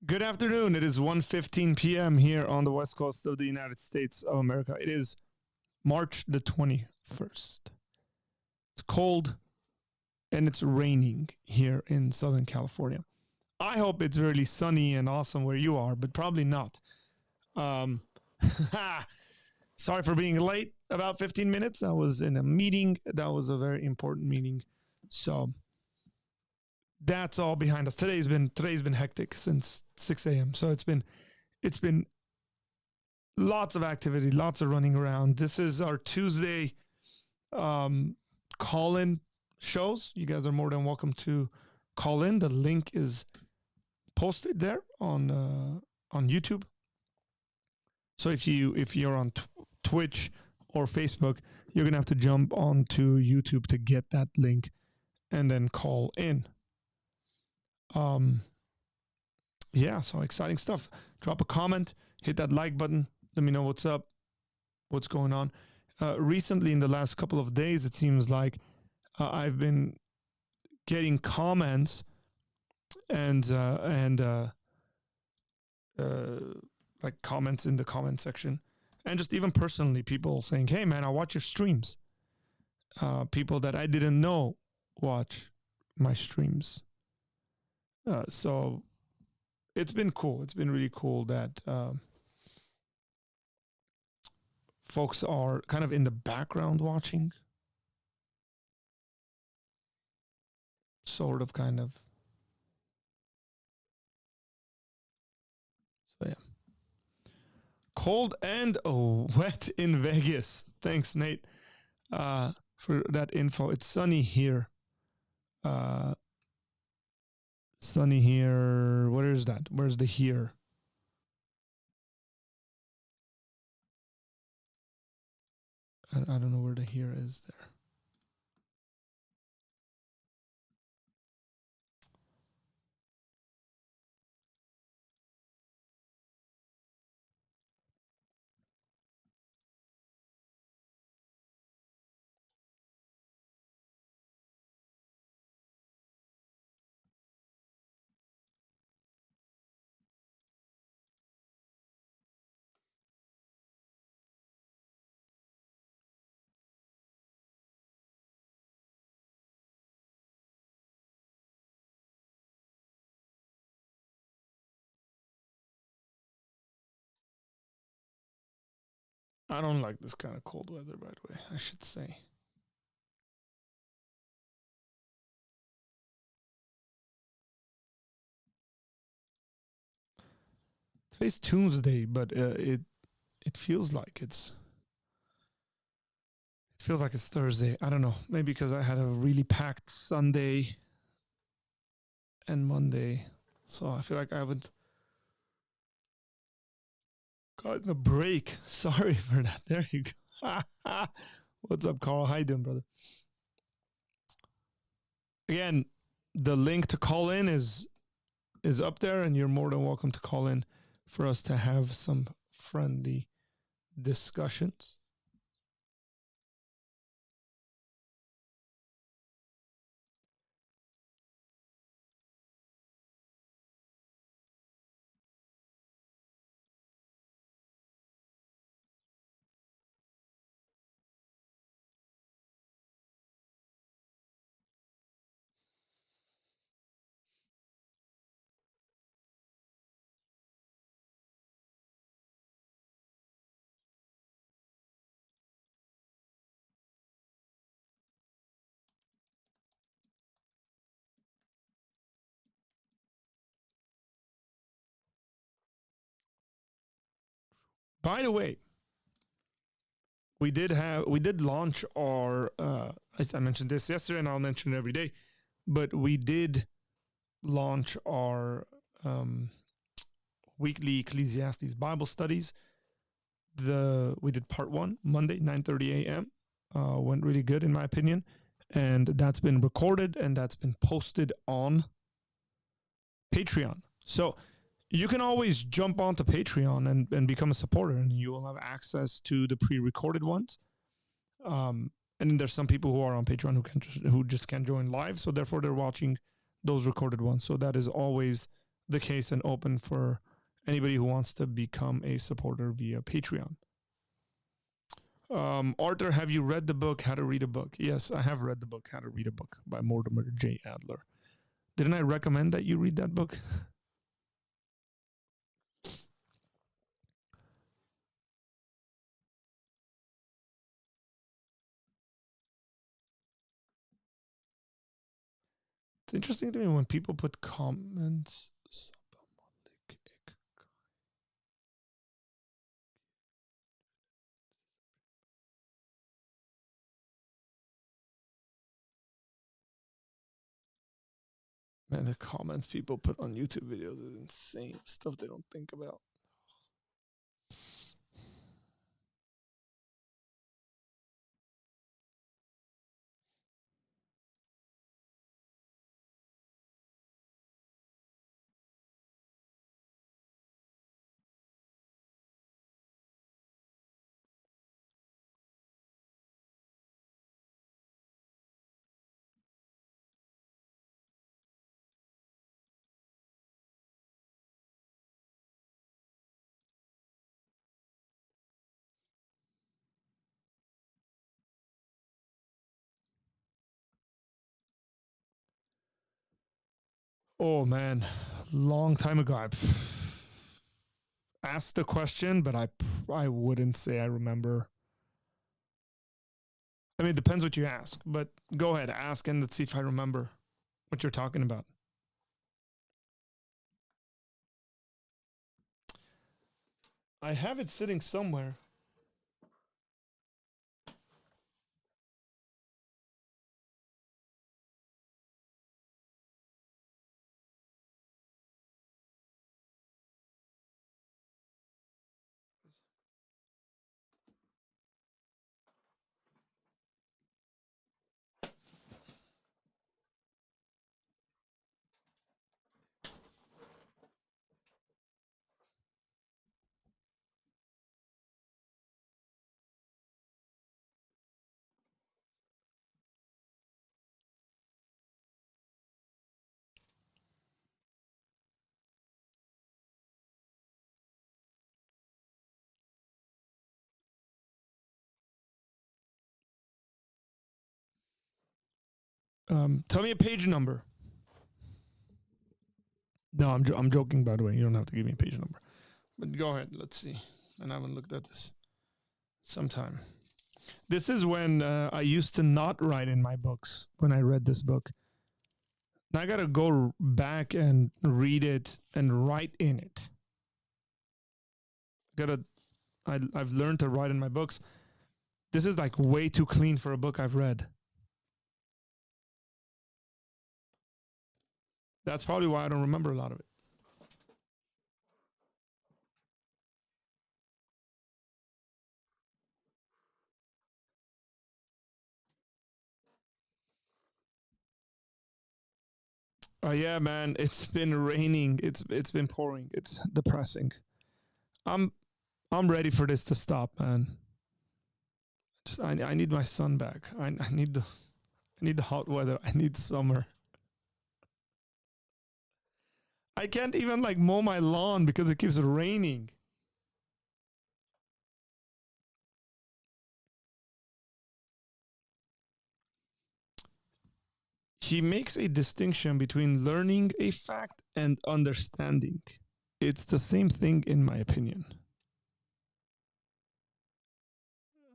Good afternoon. It is 1:15 p.m. here on the west coast of the United States of America. It is March the 21st. It's cold and it's raining here in Southern California. I hope it's really sunny and awesome where you are, but probably not. Um, sorry for being late about 15 minutes. I was in a meeting. That was a very important meeting. So that's all behind us. Today's been hectic since 6 a.m. So it's been lots of activity, lots of running around. This is our Tuesday call-in shows. You guys are more than welcome to call in. The link is posted there on YouTube. So if you're on Twitch or Facebook, you're gonna have to jump onto YouTube to get that link and then call in. Yeah, so exciting stuff. Drop a comment, hit that like button. Let me know what's up, what's going on. Recently, in the last couple of days, it seems like I've been getting comments and like comments in the comment section, and just even personally, people saying, "Hey, man, I watch your streams." People that I didn't know watch my streams. So it's been cool. It's been really cool that folks are kind of in the background watching. Sort of, kind of. So, yeah. Cold and wet in Vegas. Thanks, Nate, for that info. It's sunny here. Sunny here. Where is that? Where's the here? I don't know where the here is there. I don't like this kind of cold weather, by the way, I should say. Today's Tuesday, but it feels like it's Thursday. I don't know. Maybe because I had a really packed Sunday and Monday, so I feel like I haven't gotten a break. Sorry for that. There you go. What's up, Carl? How you doing, brother? Again, the link to call in is up there, and you're more than welcome to call in for us to have some friendly discussions. By the way, we did launch our I mentioned this yesterday and I'll mention it every day, but we did launch our weekly Ecclesiastes Bible studies. We did part 1 Monday 9:30 a.m. Went really good in my opinion, and that's been recorded and that's been posted on Patreon. So you can always jump onto Patreon and become a supporter, and you will have access to the pre-recorded ones. And there's some people who are on Patreon who just can't join live, so therefore they're watching those recorded ones. So that is always the case and open for anybody who wants to become a supporter via Patreon. Arthur, have you read the book How to Read a Book? Yes, I have read the book How to Read a Book by Mortimer J. Adler. Didn't I recommend that you read that book? It's interesting to me when people put comments. Man, the comments people put on YouTube videos is insane. Stuff they don't think about. Oh man, long time ago. I asked the question, but I wouldn't say I remember. I mean, it depends what you ask, but go ahead, ask and let's see if I remember what you're talking about. I have it sitting somewhere. Tell me a page number. No, I'm joking, by the way. You don't have to give me a page number. But go ahead. Let's see. And I haven't looked at this sometime. This is when I used to not write in my books when I read this book. Now I got to go back and read it and write in it. I've learned to write in my books. This is like way too clean for a book I've read. That's probably why I don't remember a lot of it. Oh yeah, man, it's been raining. It's been pouring. It's depressing. I'm I'm ready for this to stop, man. Just I need my sun back. I need the hot weather. I need summer. I can't even like mow my lawn because it keeps raining. He makes a distinction between learning a fact and understanding. It's the same thing, in my opinion.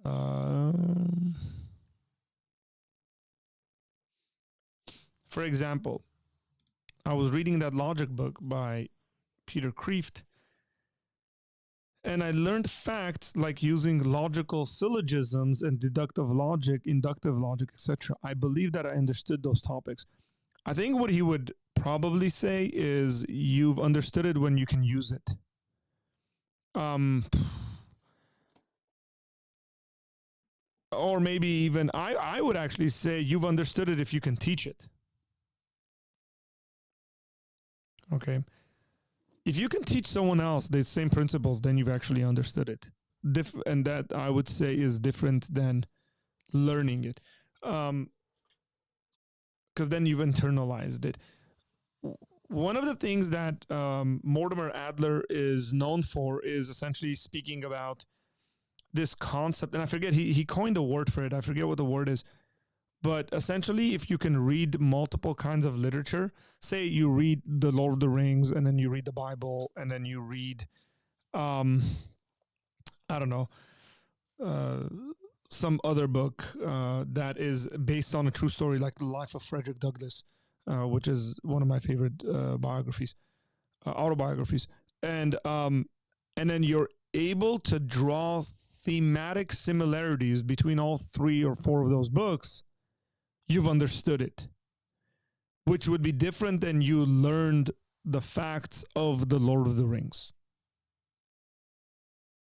Um, for example, I was reading that logic book by Peter Kreeft, and I learned facts like using logical syllogisms and deductive logic, inductive logic, etc. I believe that I understood those topics. I think what he would probably say is you've understood it when you can use it. Or maybe even I would actually say you've understood it if you can teach it. Okay. If you can teach someone else the same principles, then you've actually understood it. And that I would say is different than learning it. Because then you've internalized it. one of the things that Mortimer Adler is known for is essentially speaking about this concept, and I forget he coined a word for it. I forget what the word is, but essentially, if you can read multiple kinds of literature, say you read the Lord of the Rings, and then you read the Bible, and then you read, um, I don't know, uh, some other book that is based on a true story, like the life of Frederick Douglass, which is one of my favorite biographies, autobiographies, and then you're able to draw thematic similarities between all three or four of those books. You've understood it, which would be different than you learned the facts of the Lord of the Rings,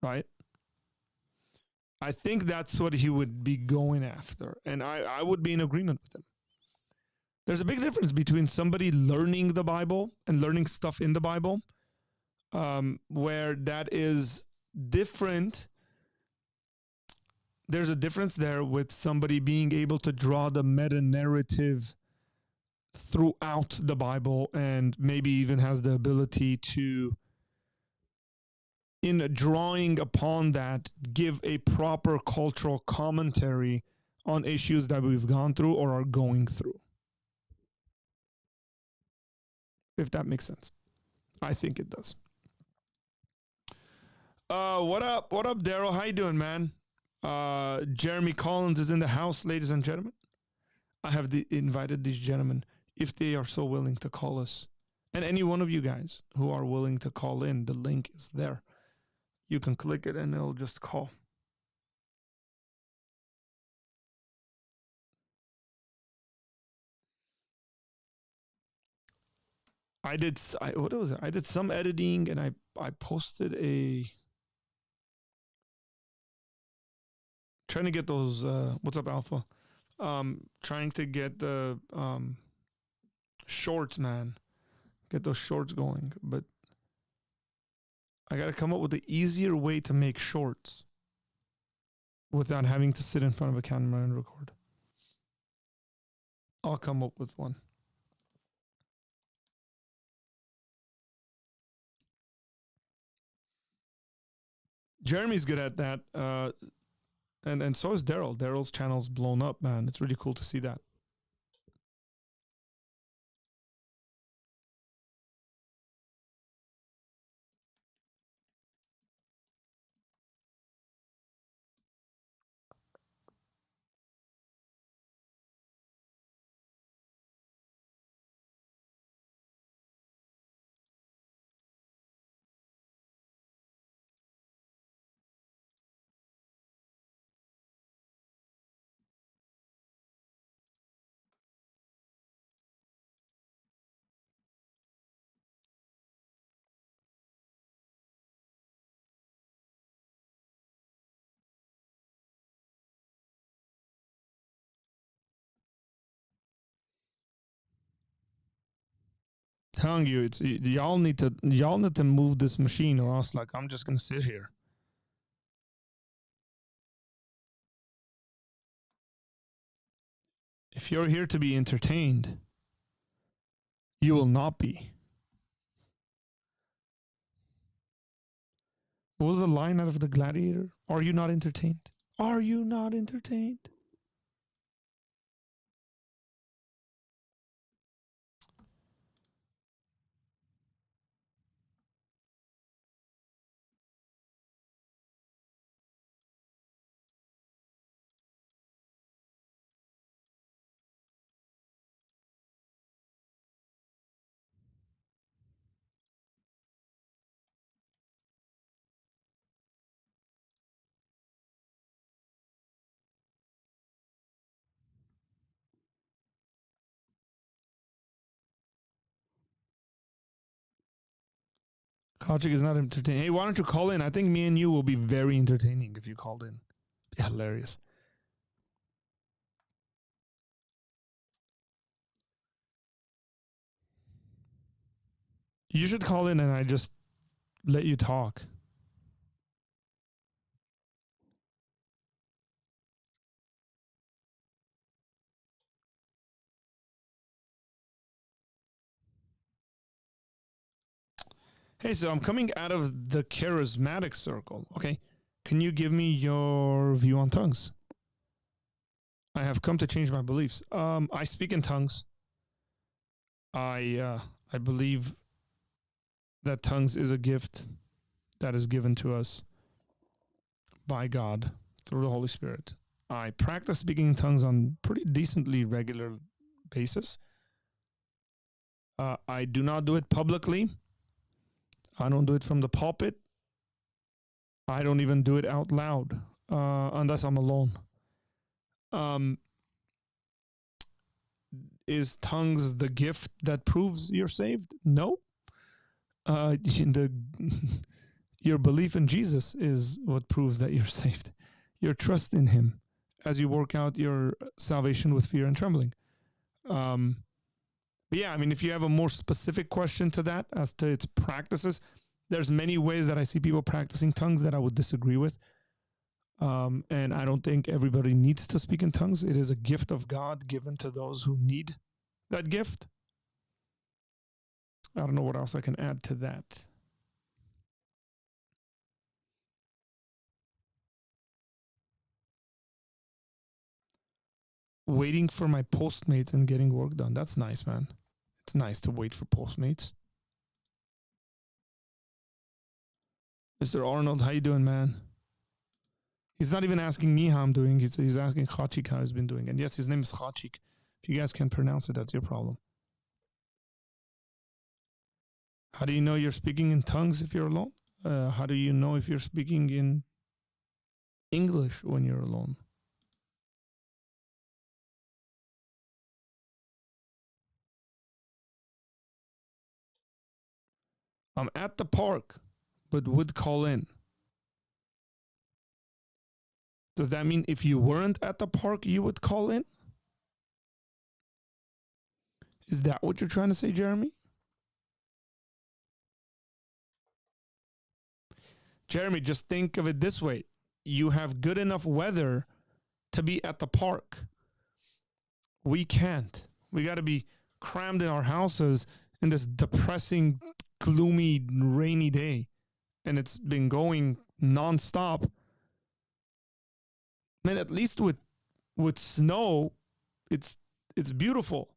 right? I think that's what he would be going after. And I would be in agreement with him. There's a big difference between somebody learning the Bible and learning stuff in the Bible, where that is different. There's a difference there with somebody being able to draw the meta narrative throughout the Bible and maybe even has the ability to, in drawing upon that, give a proper cultural commentary on issues that we've gone through or are going through. If that makes sense. I think it does. What up? What up, Daryl? How you doing, man? Jeremy Collins is in the house, ladies and gentlemen. I have invited these gentlemen, if they are so willing to call us. And any one of you guys who are willing to call in, the link is there. You can click it and it'll just call. What was it? I did some editing and I posted trying to get those, what's up, Alpha? Trying to get the shorts, man. Get those shorts going. But I got to come up with an easier way to make shorts without having to sit in front of a camera and record. I'll come up with one. Jeremy's good at that. And so is Daryl. Daryl's channel's blown up, man. It's really cool to see that. Telling you, it's y'all need to move this machine, or else like I'm just gonna sit here. If you're here to be entertained, you will not be. What was the line out of The Gladiator? Are you not entertained? Are you not entertained? Kachik is not entertaining. Hey, why don't you call in? I think me and you will be very entertaining if you called in. Be hilarious. You should call in and I just let you talk. Hey, so I'm coming out of the charismatic circle. Okay. Can you give me your view on tongues? I have come to change my beliefs. I speak in tongues. I believe that tongues is a gift that is given to us by God through the Holy Spirit. I practice speaking in tongues on pretty decently regular basis. I do not do it publicly. I don't do it from the pulpit. I don't even do it out loud unless I'm alone. Is tongues the gift that proves you're saved? No. Your belief in Jesus is what proves that you're saved. Your trust in Him as you work out your salvation with fear and trembling. But yeah, I mean, if you have a more specific question to that as to its practices, there's many ways that I see people practicing tongues that I would disagree with. And I don't think everybody needs to speak in tongues. It is a gift of God given to those who need that gift. I don't know what else I can add to that. Waiting for my Postmates and getting work done. That's nice, man. It's nice to wait for Postmates. Mr. Arnold, how you doing, man? He's not even asking me how I'm doing. He's asking Khachik how he's been doing. And yes, his name is Khachik. If you guys can't pronounce it, that's your problem. How do you know you're speaking in tongues if you're alone? How do you know if you're speaking in English when you're alone? I'm at the park, but would call in. Does that mean if you weren't at the park, you would call in? Is that what you're trying to say, Jeremy? Jeremy, just think of it this way. You have good enough weather to be at the park. We can't. We got to be crammed in our houses in this depressing, gloomy, rainy day. And it's been going nonstop. Man, at least with snow, it's beautiful.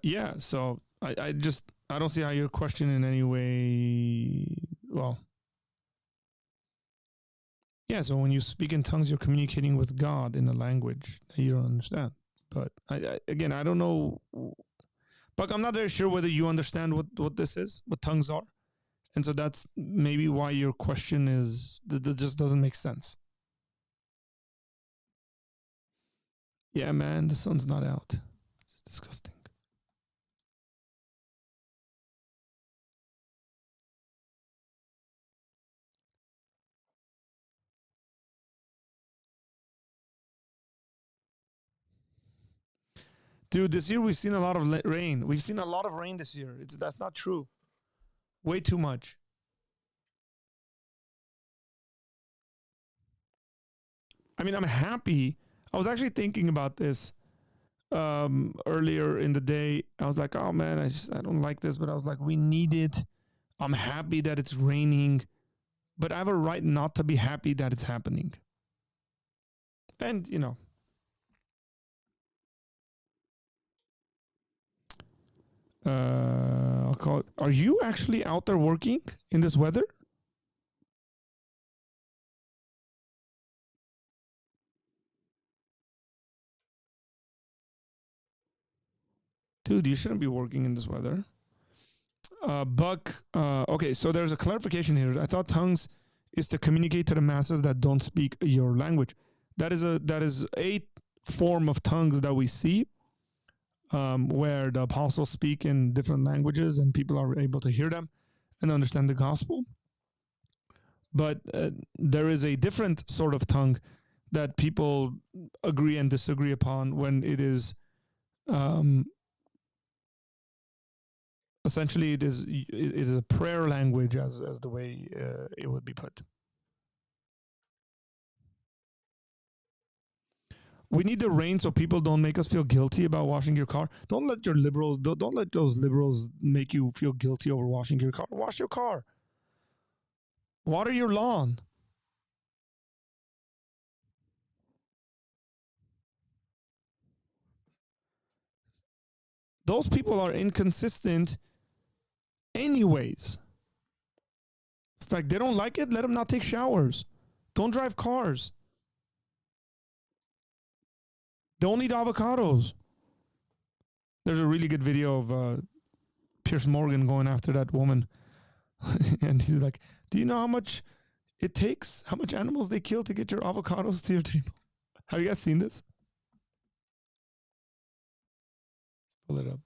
Yeah, so I don't see how your question in any way. Well, yeah. So when you speak in tongues, you're communicating with God in a language that you don't understand. But again, I don't know. But I'm not very sure whether you understand what this is, what tongues are, and so that's maybe why your question is that just doesn't make sense. Yeah, man, the sun's not out. It's disgusting. Dude, this year we've seen a lot of rain. We've seen a lot of rain this year. That's not true. Way too much. I mean, I'm happy. I was actually thinking about this earlier in the day. I was like, oh man, I don't like this, but I was like, we need it. I'm happy that it's raining, but I have a right not to be happy that it's happening. And I'll call it. Are you actually out there working in this weather? Dude, you shouldn't be working in this weather. Buck, okay, so there's a clarification here. I thought tongues is to communicate to the masses that don't speak your language. That is a form of tongues that we see, where the apostles speak in different languages and people are able to hear them and understand the gospel. But there is a different sort of tongue that people agree and disagree upon when it is a essentially it is a prayer language as the way it would be put. We need the rain so people don't make us feel guilty about washing your car. Don't let those liberals make you feel guilty over washing your car. Wash your car. Water your lawn. Those people are inconsistent anyways. It's like they don't like it, let them not take showers. Don't drive cars. Don't eat avocados. There's a really good video of Piers Morgan going after that woman. And he's like, do you know how much it takes? How much animals they kill to get your avocados to your table? Have you guys seen this? Pull it up.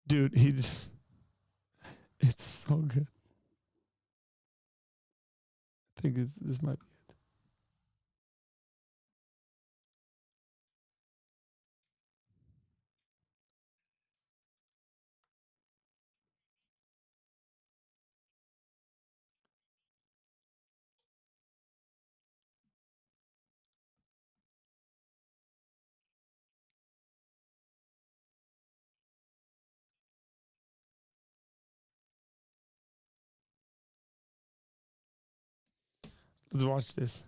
Dude, it's so good. I think this might be it. Let's watch this.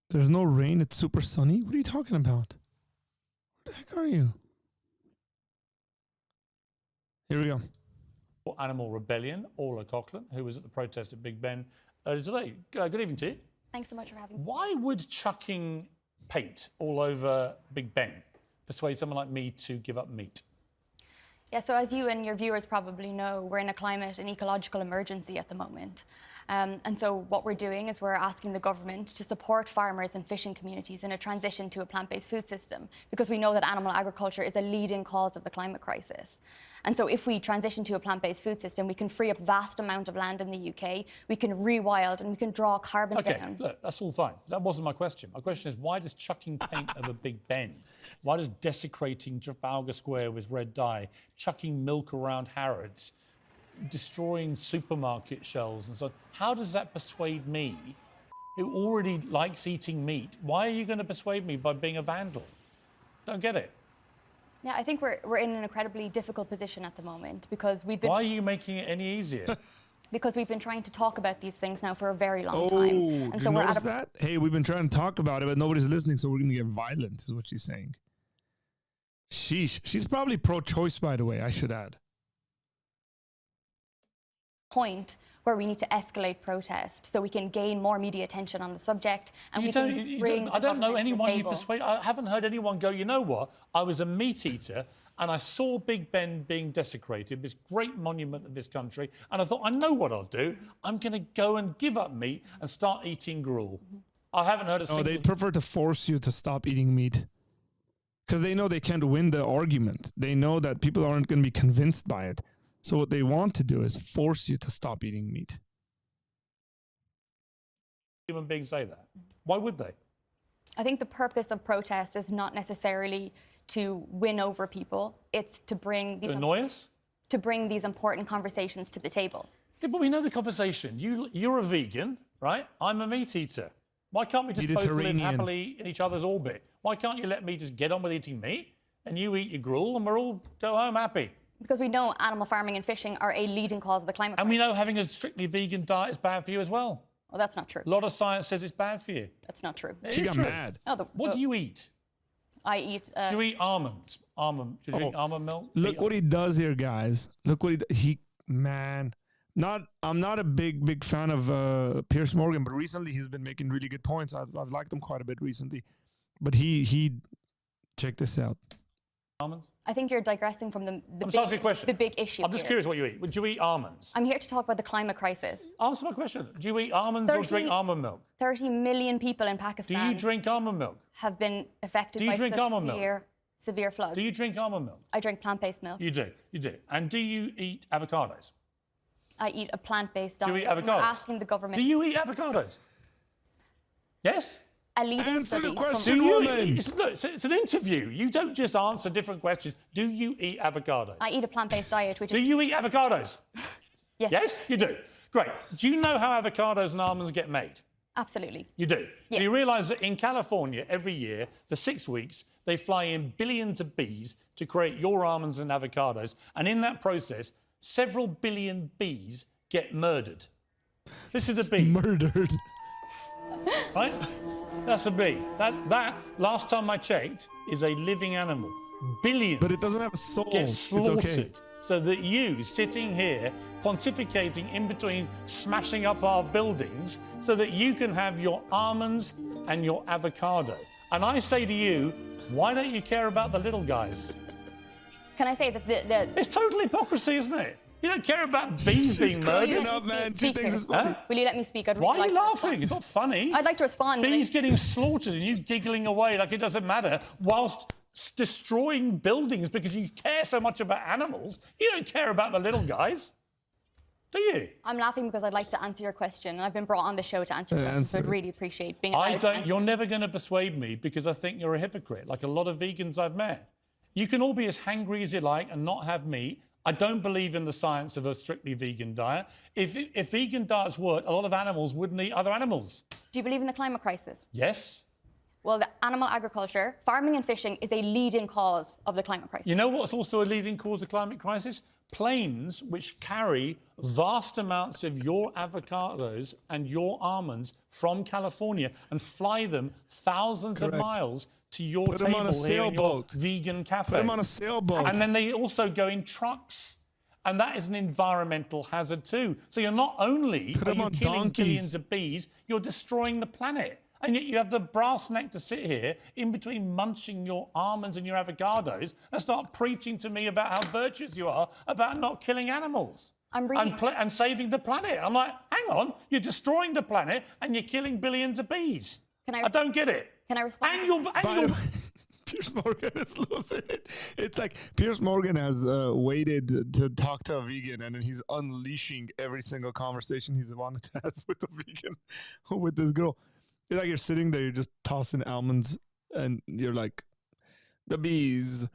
There's no rain. It's super sunny. What are you talking about? Where the heck are you? Here we go. Animal Rebellion, Orla Coughlin, who was at the protest at Big Ben today. Good evening to you. Thanks so much for having me. Why would chucking paint all over Big Ben persuade someone like me to give up meat? Yeah, so as you and your viewers probably know, we're in a climate and ecological emergency at the moment. And so what we're doing is we're asking the government to support farmers and fishing communities in a transition to a plant-based food system, because we know that animal agriculture is a leading cause of the climate crisis. And so if we transition to a plant-based food system, we can free up vast amount of land in the UK, we can rewild, and we can draw carbon down. Okay, look, that's all fine. That wasn't my question. My question is, why does chucking paint over Big Ben, why does desecrating Trafalgar Square with red dye, chucking milk around Harrods, destroying supermarket shelves and so on, how does that persuade me, who already likes eating meat? Why are you going to persuade me by being a vandal? Don't get it. Yeah, I think we're in an incredibly difficult position at the moment, because we've been... Why are you making it any easier? Because we've been trying to talk about these things now for a very long time. And did you notice that? Hey, we've been trying to talk about it, but nobody's listening, so we're going to get violent, is what she's saying. Sheesh. She's probably pro-choice, by the way, I should add. Point where we need to escalate protest so we can gain more media attention on the subject, and we can bring I don't know anyone you persuade. I haven't heard anyone go, you know what, I was a meat eater and I saw Big Ben being desecrated, this great monument of this country, and I thought, I know what I'll do. I'm going to go and give up meat and start eating gruel. I haven't heard a single... they prefer to force you to stop eating meat because they know they can't win the argument. They know that people aren't going to be convinced by it. So what they want to do is force you to stop eating meat. Human beings say that. Why would they? I think the purpose of protest is not necessarily to win over people. It's to bring these... To annoy us? To bring these important conversations to the table. Yeah, but we know the conversation. You're a vegan, right? I'm a meat eater. Why can't we just both live happily in each other's orbit? Why can't you let me just get on with eating meat and you eat your gruel and we'll all go home happy? Because we know animal farming and fishing are a leading cause of the climate crisis. And we know having a strictly vegan diet is bad for you as well. Well, that's not true. A lot of science says it's bad for you. That's not true. She got mad. Oh, what do you eat? I eat... do you eat almonds? Do you drink almond milk? Look what he does here, guys. Look what man. I'm not a big fan of Piers Morgan, but recently he's been making really good points. I've liked him quite a bit recently. But he check this out. Almonds? I think you're digressing from I'm just asking a question. The big issue. I'm just curious what you eat. Would you eat almonds? I'm here to talk about the climate crisis. Answer my question. Do you eat almonds or drink almond milk? 30 million people in Pakistan... Do you drink almond milk? ...have been affected by severe floods. Do you drink almond milk? I drink plant-based milk. You do. And do you eat avocados? I eat a plant-based diet. Do you eat and we're avocados? asking the government. Do you eat avocados? Yes? A leading Answer the study question, Do you woman. it's an interview. You don't just answer different questions. Do you eat avocados? I eat a plant-based diet, which Do is... you eat avocados? Yes. Yes, you do. Great. Do you know how avocados and almonds get made? Absolutely. You do. Yes. So you realise that in California, every year, for 6 weeks, they fly in billions of bees to create your almonds and avocados. And in that process, several billion bees get murdered. This is a bee. Murdered. Right? That's a bee. That, last time I checked, is a living animal. Billions But it doesn't have a soul. get It's slaughtered. okay. So that you, sitting here, pontificating in between smashing up our buildings, so that you can have your almonds and your avocado. And I say to you, why don't you care about the little guys? Can I say that the It's total hypocrisy, isn't it? You don't care about bees being cracking murdered. up, man. She Speak thinks here. it's funny. Will you let me speak? I'd really Why are like you to laughing? respond. It's not funny. I'd like to respond. Bees getting slaughtered and you giggling away like it doesn't matter, whilst destroying buildings because you care so much about animals. You don't care about the little guys, do you? I'm laughing because I'd like to answer your question, and I've been brought on the show to answer your question, so I'd answer. really appreciate being allowed I to don't. answer. You're never going to persuade me because I think you're a hypocrite, like a lot of vegans I've met. You can all be as hangry as you like and not have meat. I don't believe in the science of a strictly vegan diet. If vegan diets worked, a lot of animals wouldn't eat other animals. Do you believe in the climate crisis? Yes. Well, the animal agriculture, farming and fishing is a leading cause of the climate crisis. You know what's also a leading cause of climate crisis? Planes which carry vast amounts of your avocados and your almonds from California and fly them thousands of Correct. miles to your Put 'em on a table here in your sailboat. vegan cafe. Put them on a sailboat. And then they also go in trucks. And that is an environmental hazard too. So you're not only Put are 'em you on killing donkeys. billions of bees, you're destroying the planet. And yet you have the brass neck to sit here in between munching your almonds and your avocados and start preaching to me about how virtuous you are about not killing animals I'm really... and saving the planet. I'm like, hang on, you're destroying the planet and you're killing billions of bees. Can I I don't get it. Can I respond? And to you're, that? and By the you're way, Piers Morgan is losing it. It's like Piers Morgan has waited to talk to a vegan, and then he's unleashing every single conversation he's wanted to have with a vegan, with this girl. It's like you're sitting there, you're just tossing almonds, and you're like, the bees.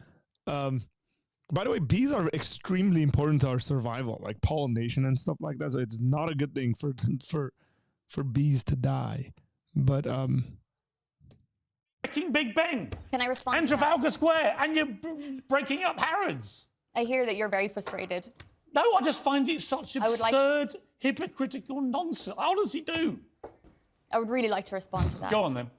By the way, bees are extremely important to our survival, like pollination and stuff like that. So it's not a good thing for bees to die. But breaking Big Ben Can I respond? and to that? Trafalgar Square and you're breaking up Harrods. I hear that you're very frustrated. No, I just find it such I would like- absurd, hypocritical nonsense. I honestly do. I would really like to respond to that. Go on then.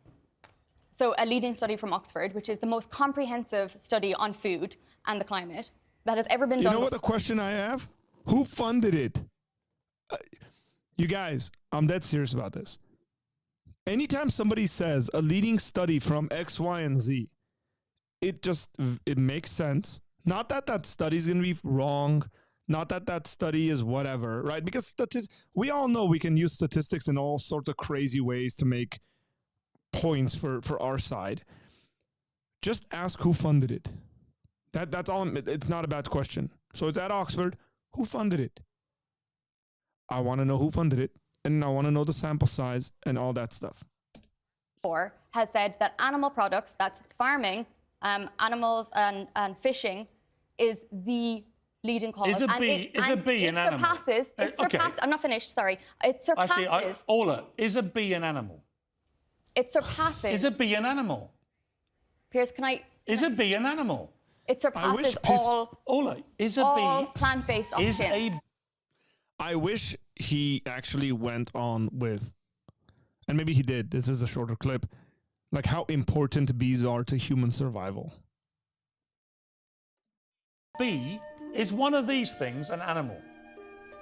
So a leading study from Oxford, which is the most comprehensive study on food and the climate that has ever been you done. know what the question I have? Who funded it? You guys, I'm dead serious about this. Anytime somebody says a leading study from X, Y, and Z, it makes sense. Not that that study is going to be wrong. Not that that study is whatever, right? Because we all know we can use statistics in all sorts of crazy ways to make points for our side. Just ask who funded it. That's all. It's not a bad question. So it's at Oxford. Who funded it? I want to know who funded it, and I want to know the sample size and all that stuff. Has said that animal products, that's farming, animals and fishing, is the leading cause. Is a And bee- is a and bee it an animal? surpasses, it Okay. surpasses, I'm not finished, sorry. It surpasses, Ola, is a bee an animal? it surpasses, Is a bee an animal? Piers, can I, Is a bee an animal? it surpasses Piers- all Ola, is a all bee plant-based is options. a I wish he actually went on with, and maybe he did, this is a shorter clip, like how important bees are to human survival. bee is one of these things an animal?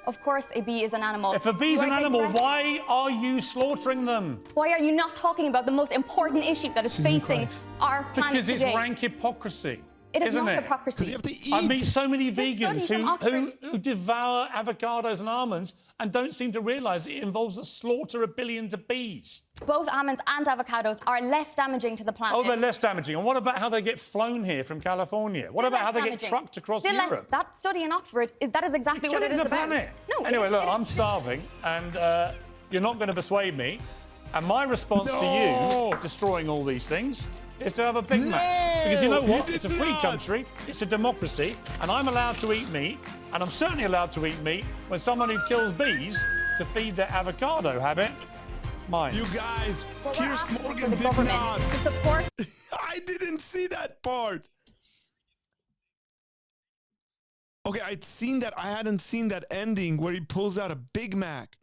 Of course, a bee is an animal. If a bee's You an are animal, digressing. why are you slaughtering them? Why are you not talking about the most important issue that is She's gonna facing cry. our planet Because it's today? rank hypocrisy. It is isn't not it? hypocrisy. Because you have to eat. I meet so many This vegans study from Oxford- who devour avocados and almonds and don't seem to realise it involves the slaughter of billions of bees. Both almonds and avocados are less damaging to the planet. Oh, they're less damaging. And what about how they get flown here from California? What Still about how less they get damaging. trucked across Still less- Europe? That study in Oxford, that is exactly what it Killing is the about. planet. No, Anyway, look, it is- I'm starving, and you're not going to persuade me. And my response to No. you destroying all these things is to have a Big No, Mac. Because you know he what? did It's a free not. country, it's a democracy, and I'm allowed to eat meat, and I'm certainly allowed to eat meat when someone who kills bees to feed their avocado habit, mine. You guys, But we're Piers asking Morgan for the did government not. to support. I didn't see that part. Okay, I'd seen that. I hadn't seen that ending where he pulls out a Big Mac.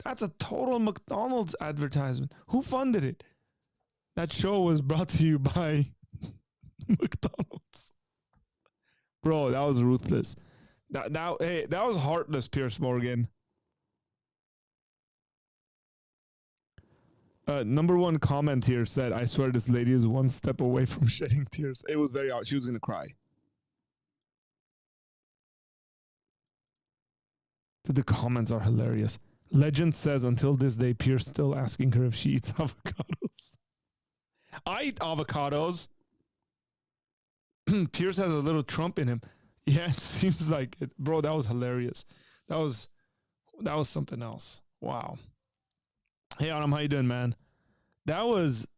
That's a total McDonald's advertisement. Who funded it? That show was brought to you by McDonald's. Bro, that was ruthless. Hey, that was heartless, Piers Morgan. Number one comment here said, I swear this lady is one step away from shedding tears. It was very odd. She was going to cry. The comments are hilarious. Legend says, until this day, Piers still asking her if she eats avocados. I eat avocados. Piers has a little Trump in him. Yeah, it seems like it. Bro, that was hilarious. That was something else. Wow. Hey, Adam, how you doing, man? That was...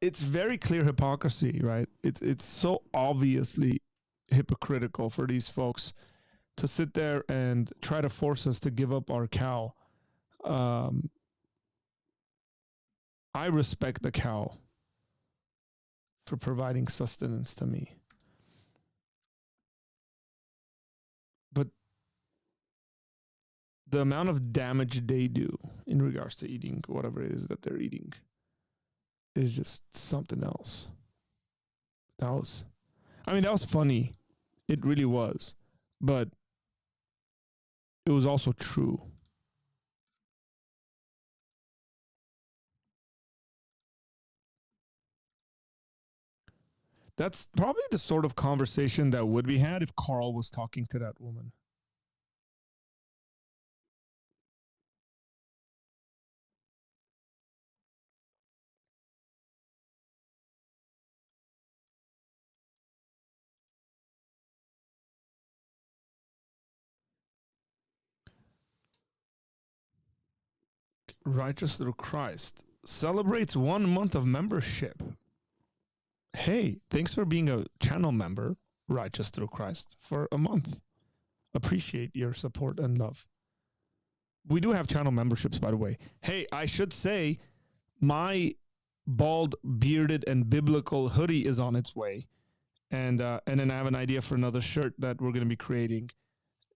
It's very clear hypocrisy, right? It's so obviously hypocritical for these folks to sit there and try to force us to give up our cow. I respect the cow for providing sustenance to me. But the amount of damage they do in regards to eating whatever it is that they're eating is just something else. That was funny. It really was. But it was also true. That's probably the sort of conversation that would be had if Carl was talking to that woman. Righteous Through Christ celebrates 1 month of membership. Hey, thanks for being a channel member, Righteous Through Christ, for a month. Appreciate your support and love. We do have channel memberships, by the way. Hey, I should say my bald, bearded, and biblical hoodie is on its way. And then I have an idea for another shirt that we're going to be creating.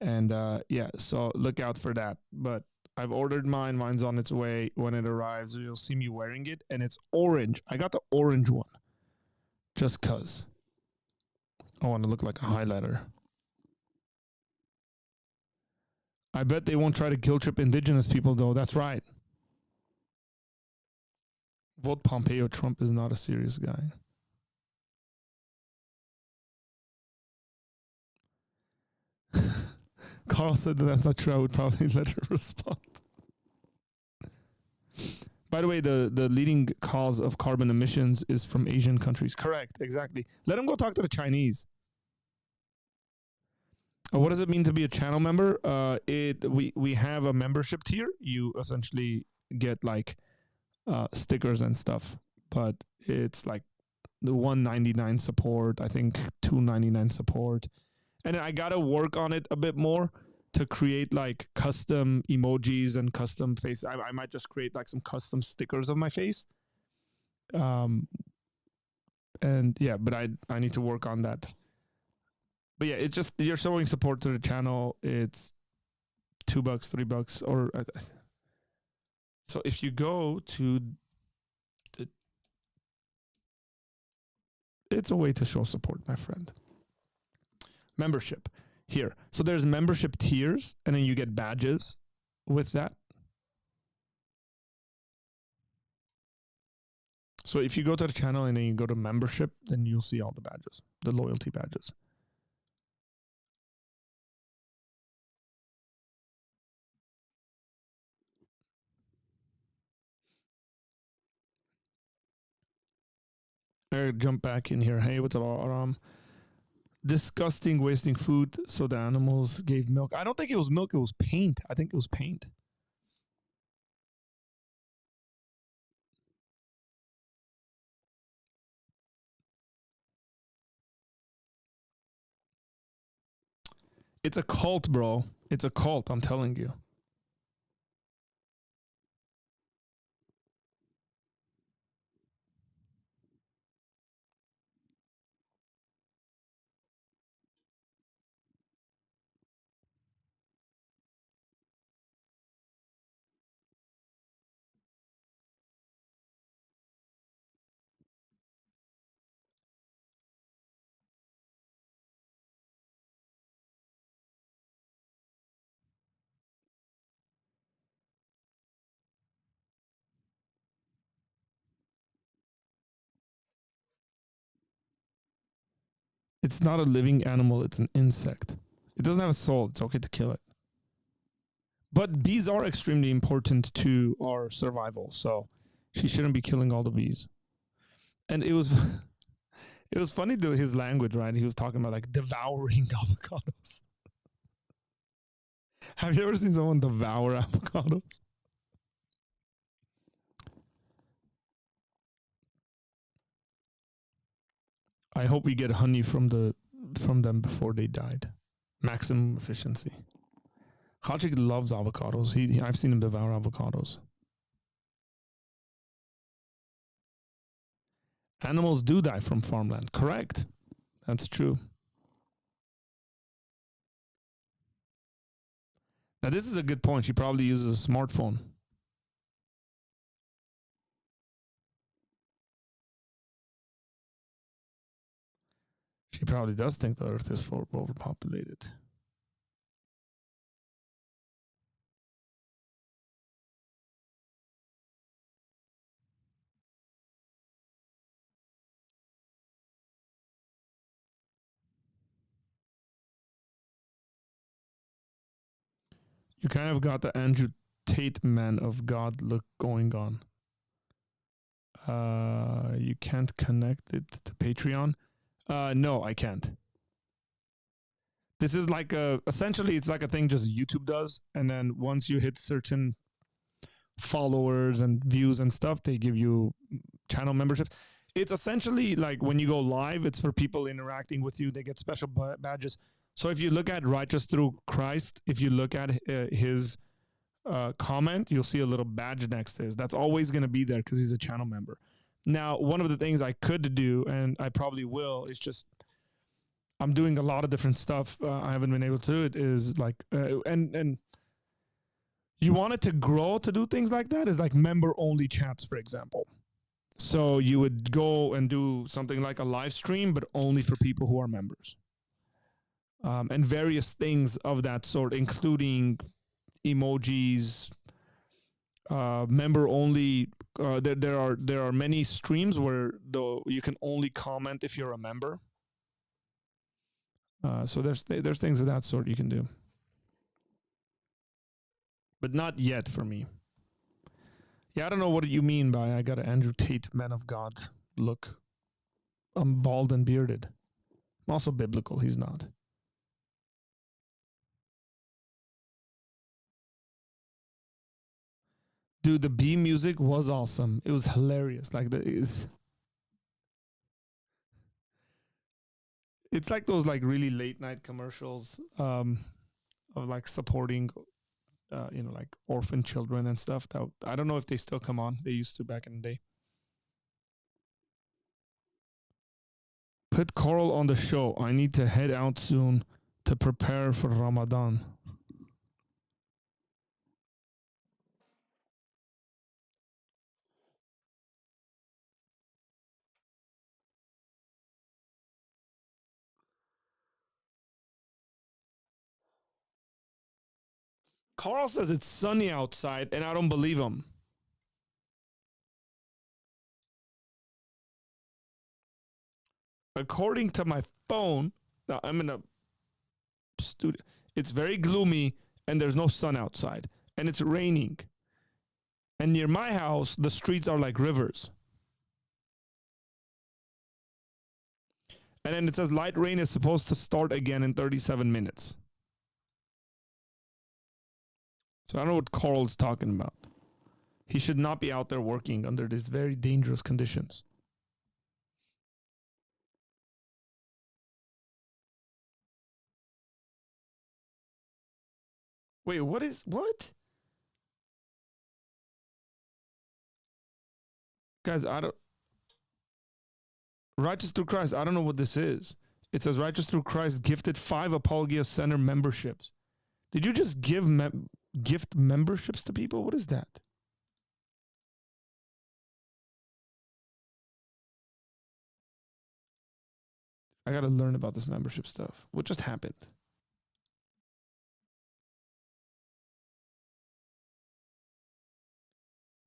And yeah, so look out for that. But I've ordered mine. Mine's on its way. When it arrives, you'll see me wearing it. And it's orange. I got the orange one. Just because I want to look like a highlighter. I bet they won't try to guilt trip indigenous people, though. That's right. Vote Pompeo. Trump is not a serious guy. Carl said that's not true. I would probably let her respond. By the way, the leading cause of carbon emissions is from Asian countries. Correct, exactly. Let him go talk to the Chinese. What does it mean to be a channel member? We have a membership tier. You essentially get like stickers and stuff, but it's like the $1.99 support. I think $2.99 support, and I gotta work on it a bit more to create like custom emojis and custom face. I might just create like some custom stickers of my face. And yeah, but I need to work on that. But yeah, it's just, you're showing support to the channel. It's $2, $3, or so if you go to the, it's a way to show support, my friend. Membership here. So there's membership tiers, and then you get badges with that. So if you go to the channel and then you go to membership, then you'll see all the badges, the loyalty badges. I jump back in here. Hey, what's up, Aram? Disgusting, wasting food so the animals gave milk. I don't think it was milk, it was paint. I think it was paint. It's a cult, bro. It's a cult, I'm telling you. It's not a living animal, it's an insect. It doesn't have a soul. It's okay to kill it. But bees are extremely important to our survival, so she shouldn't be killing all the bees. And it was it was funny though, his language, right? He was talking about like devouring avocados. Have you ever seen someone devour avocados? I hope we get honey from them before they died. Maximum efficiency. Khachik loves avocados. I've seen him devour avocados. Animals do die from farmland. Correct. That's true. Now this is a good point. She probably uses a smartphone. She probably does think the Earth is overpopulated. You kind of got the Andrew Tate man of God look going on. You can't connect it to Patreon. No, I can't. This is like essentially it's like a thing just YouTube does, and then once you hit certain followers and views and stuff, they give you channel memberships. It's essentially like when you go live, it's for people interacting with you. They get special badges. So if you look at Righteous Through Christ, if you look at his comment, you'll see a little badge next to his. That's always going to be there because he's a channel member. Now, one of the things I could do, and I probably will, is just I'm doing a lot of different stuff. I haven't been able to do it. Is like and you want it to grow to do things like that. Is like member only chats, for example. So you would go and do something like a live stream, but only for people who are members, and various things of that sort, including emojis, member only. There are many streams where you can only comment if you're a member. So there's things of that sort you can do, but not yet for me. Yeah, I don't know what you mean by I got an Andrew Tate man of God look. I'm bald and bearded. I'm also biblical. He's not. Dude, the bee music was awesome. It was hilarious. Like it's like those like really late night commercials of like supporting like orphan children and stuff. That I don't know if they still come on. They used to back in the day. Put Coral on the show. I need to head out soon to prepare for Ramadan. Carl says it's sunny outside, and I don't believe him. According to my phone, now I'm in a studio. It's very gloomy and there's no sun outside and it's raining. And near my house, the streets are like rivers. And then it says light rain is supposed to start again in 37 minutes. So I don't know what Carl's talking about. He should not be out there working under these very dangerous conditions. Wait, what? Guys, Righteous Through Christ, I don't know what this is. It says Righteous Through Christ gifted 5 Apologia Center memberships. Did you just gift memberships to people? What is that? I got to learn about this membership stuff. What just happened?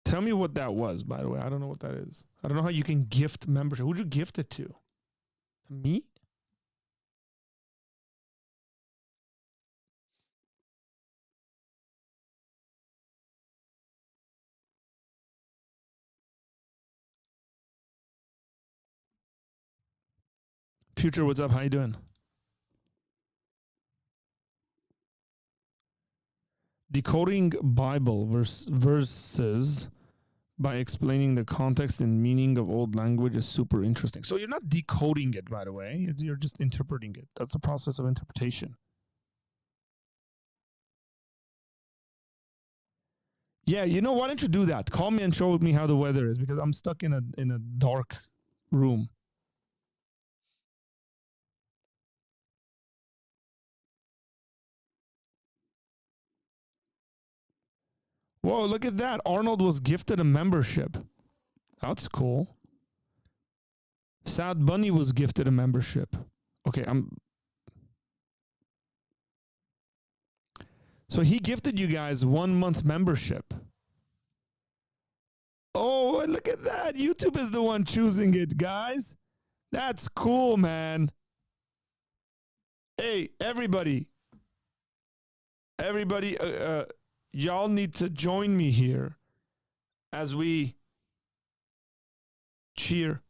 Tell me what that was, by the way. I don't know what that is. I don't know how you can gift membership. Who'd you gift it to? To me? Future, what's up? How you doing? Decoding Bible verses by explaining the context and meaning of old language is super interesting. So you're not decoding it, by the way. You're just interpreting it. That's the process of interpretation. Yeah, you know, why don't you do that? Call me and show me how the weather is, because I'm stuck in a dark room. Whoa, look at that. Arnold was gifted a membership. That's cool. Sad Bunny was gifted a membership. Okay, so he gifted you guys 1 month membership. Oh, look at that. YouTube is the one choosing it, guys. That's cool, man. Hey, everybody. Everybody, y'all need to join me here as we cheer.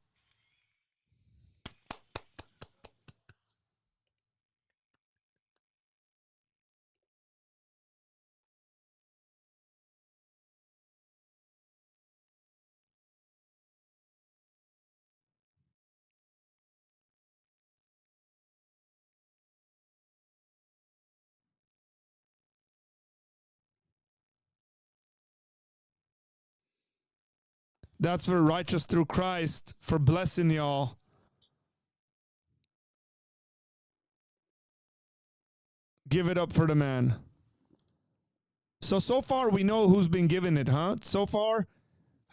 That's for Righteous Through Christ, for blessing y'all. Give it up for the man. So far we know who's been given it, huh? So far,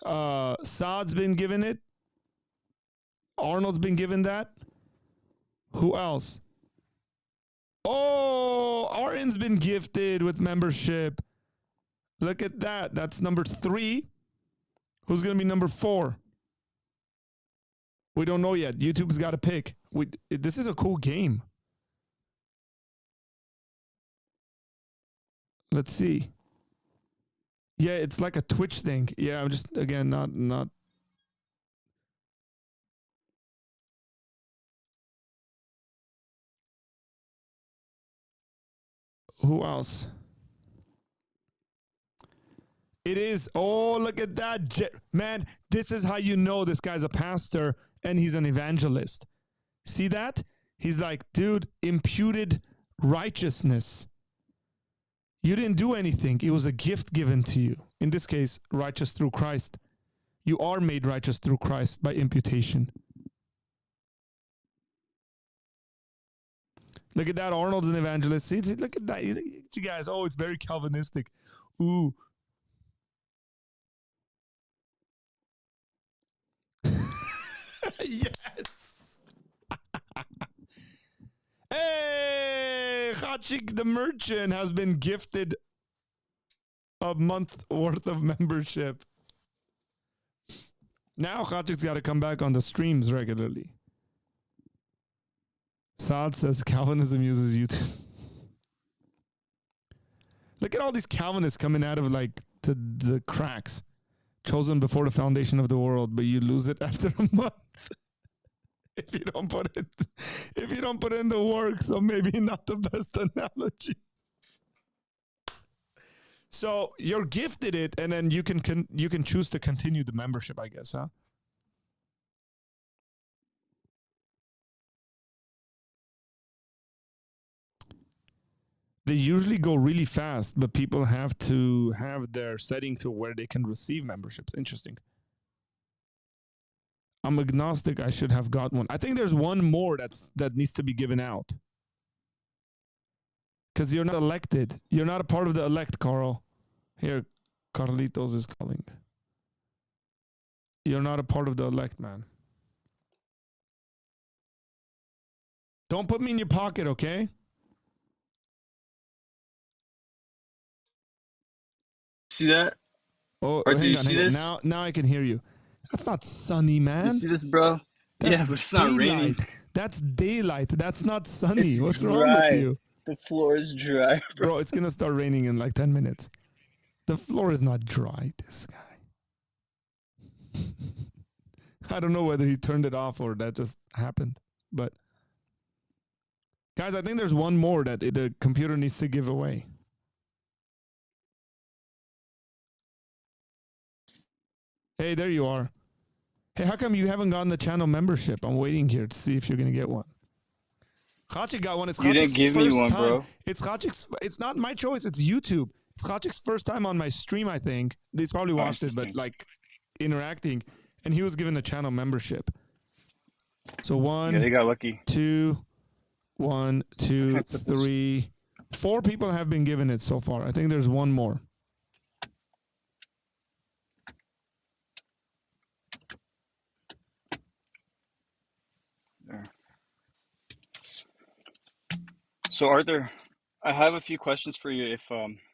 Saad's been given it. Arnold's been given that. Who else? Oh, Arden's been gifted with membership. Look at that. That's number 3. Who's going to be number 4? We don't know yet. YouTube's got to pick. This is a cool game. Let's see. Yeah, it's like a Twitch thing. Yeah, I'm just, again, not. Who else? It is. Oh, look at that. Man, this is how you know this guy's a pastor and he's an evangelist. See that? He's like, dude, imputed righteousness. You didn't do anything. It was a gift given to you. In this case, righteous through Christ. You are made righteous through Christ by imputation. Look at that. Arnold's an evangelist. See, look at that. You guys, oh, it's very Calvinistic. Ooh. Yes. Hey, Hachik the merchant has been gifted a month worth of membership. Now Hachik's got to come back on the streams regularly. Saad says Calvinism uses YouTube. Look at all these Calvinists coming out of like the cracks. Chosen before the foundation of the world, but you lose it after a month. If you don't put in the work, so maybe not the best analogy. So you're gifted it, and then you can choose to continue the membership, I guess, huh? They usually go really fast, but people have to have their setting to where they can receive memberships. Interesting. I'm agnostic. I should have got one. I think there's one more that needs to be given out. Because you're not elected. You're not a part of the elect, Carl. Here, Carlitos is calling. You're not a part of the elect, man. Don't put me in your pocket, okay? See that? Oh, Or do hang you on, see hang on. this? Now I can hear you. That's not sunny, man. You see this, bro? That's yeah, but it's not raining. daylight. That's daylight. That's not sunny. It's What's wrong with dry. you? The floor is dry, bro. Bro, it's going to start raining in like 10 minutes. The floor is not dry, this guy. I don't know whether he turned it off or that just happened. But, guys, I think there's one more that the computer needs to give away. Hey, there you are. Hey, how come you haven't gotten the channel membership? I'm waiting here to see if you're going to get one. Khachik got one. It's You didn't Khachik's give me first one, time. bro. It's Khachik's. It's not my choice. It's YouTube. It's Khachik's first time on my stream, I think. He's probably watched it, but like interacting. And he was given a channel membership. So Yeah, they got lucky. 2, 1, 2, Can't put this- 3, 4 people have been given it so far. I think there's one more. There. So Arthur, I have a few questions for you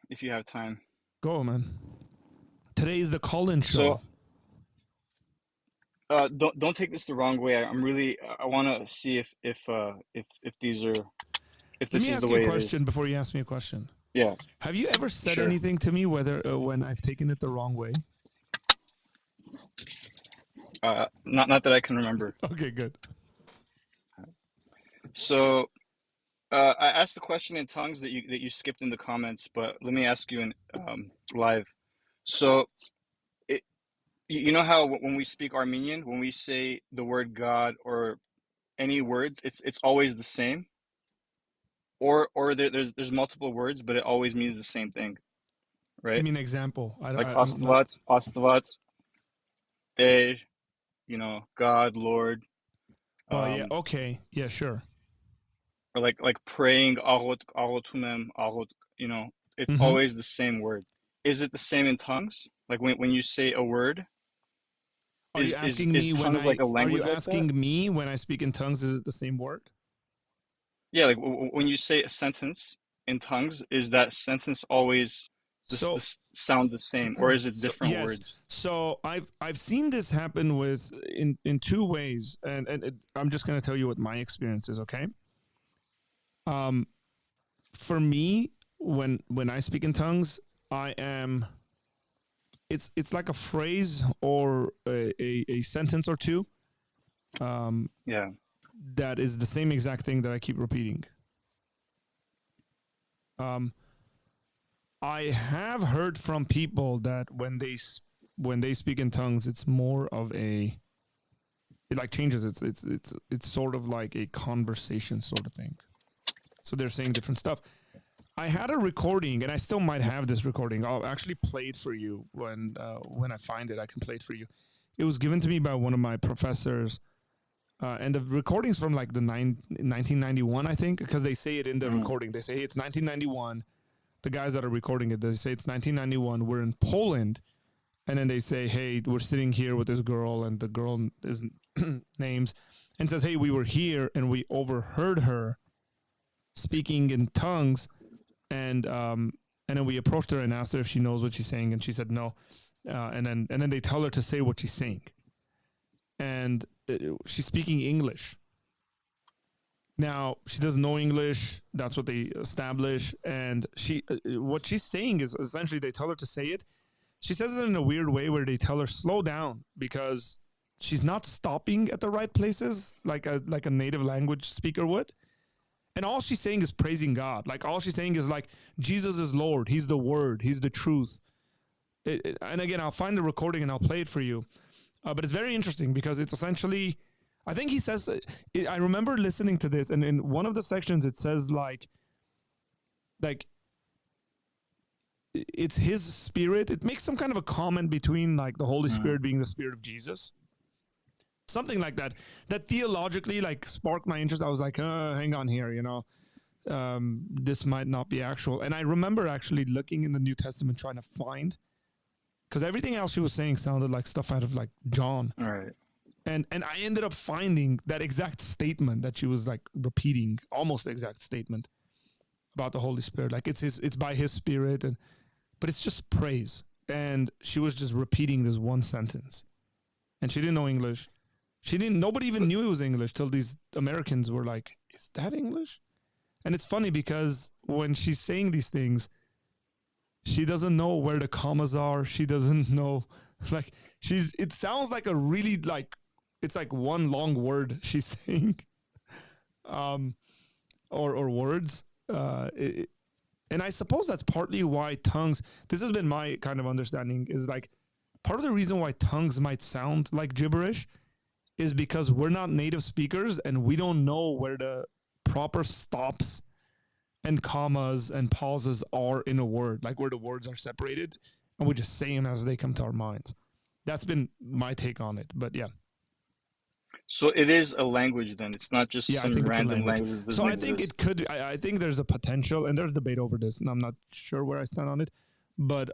if you have time. Go, man. Today is the call-in show. So don't take this the wrong way. I want to see if these are if Let this me is ask the you way a it question is. before you ask me a question. Yeah. Have you ever said Sure. anything to me whether when I've taken it the wrong way? Not that I can remember. Okay, good. So I asked the question in tongues that you skipped in the comments, but let me ask you in live. So you know how when we speak Armenian, when we say the word God or any words, it's always the same, or there's multiple words, but it always means the same thing, Give right? me an example. Like I'm not. Astavat, they, God, Lord, Oh yeah. Okay. Yeah. Sure. or like praying Ahot Ahotumem Ahot, it's Mm-hmm. always the same word. Is it the same in tongues? Like when you say a word, Are you asking me when tongues like a language Are you like asking that? me when I speak in tongues? Is it the same word? Yeah, like when you say a sentence in tongues, is that sentence always So, sound the same, or is it different yes. words? So I've seen this happen with in 2 ways, and I'm just gonna tell you what my experience is. Okay. For me, when I speak in tongues, it's like a phrase or a sentence or two. Yeah. That is the same exact thing that I keep repeating. I have heard from people that when they speak in tongues, it's more of it like changes. It's sort of like a conversation sort of thing. So they're saying different stuff. I had a recording, and I still might have this recording. I'll actually play it for you when I find it. I can play it for you. It was given to me by one of my professors. And the recording's from like 1991, I think, because they say it in the recording. They say, hey, it's 1991. The guys that are recording it, they say it's 1991. We're in Poland. And then they say, hey, we're sitting here with this girl, and the girl is names and says, hey, we were here and we overheard her speaking in tongues. And then we approached her and asked her if she knows what she's saying. And she said no. And then they tell her to say what she's saying. And she's speaking English. Now, she doesn't know English. That's what they establish. And what she's saying is essentially they tell her to say it. She says it in a weird way where they tell her slow down because she's not stopping at the right places like a native language speaker would. And all she's saying is praising God. Like all she's saying is like, Jesus is Lord. He's the word. He's the truth. And again, I'll find the recording and I'll play it for you. But it's very interesting because it's essentially, I think he says, I remember listening to this, and in one of the sections it says like it's his spirit. It makes some kind of a comment between like the Holy Spirit being the spirit of Jesus. Something like that. That theologically like sparked my interest. I was like, hang on here, this might not be actual. And I remember actually looking in the New Testament trying to find, because everything else she was saying sounded like stuff out of like John. All right. And I ended up finding that exact statement that she was like repeating, almost the exact statement about the Holy Spirit. Like it's by his spirit, but it's just praise. And she was just repeating this one sentence. And she didn't know English. Nobody even knew it was English till these Americans were like, is that English? And it's funny because when she's saying these things, she doesn't know where the commas are. She doesn't know, like, it sounds like a really like, it's like one long word she's saying, or words. And I suppose that's partly why tongues, this has been my kind of understanding, is like part of the reason why tongues might sound like gibberish is because we're not native speakers and we don't know where the proper stops and commas and pauses are in a word, like where the words are separated, and we just say them as they come to our minds. That's been my take on it, but yeah. So it is a language then. It's not just some random language. So I think it could. I think there's a potential, and there's debate over this, and I'm not sure where I stand on it. But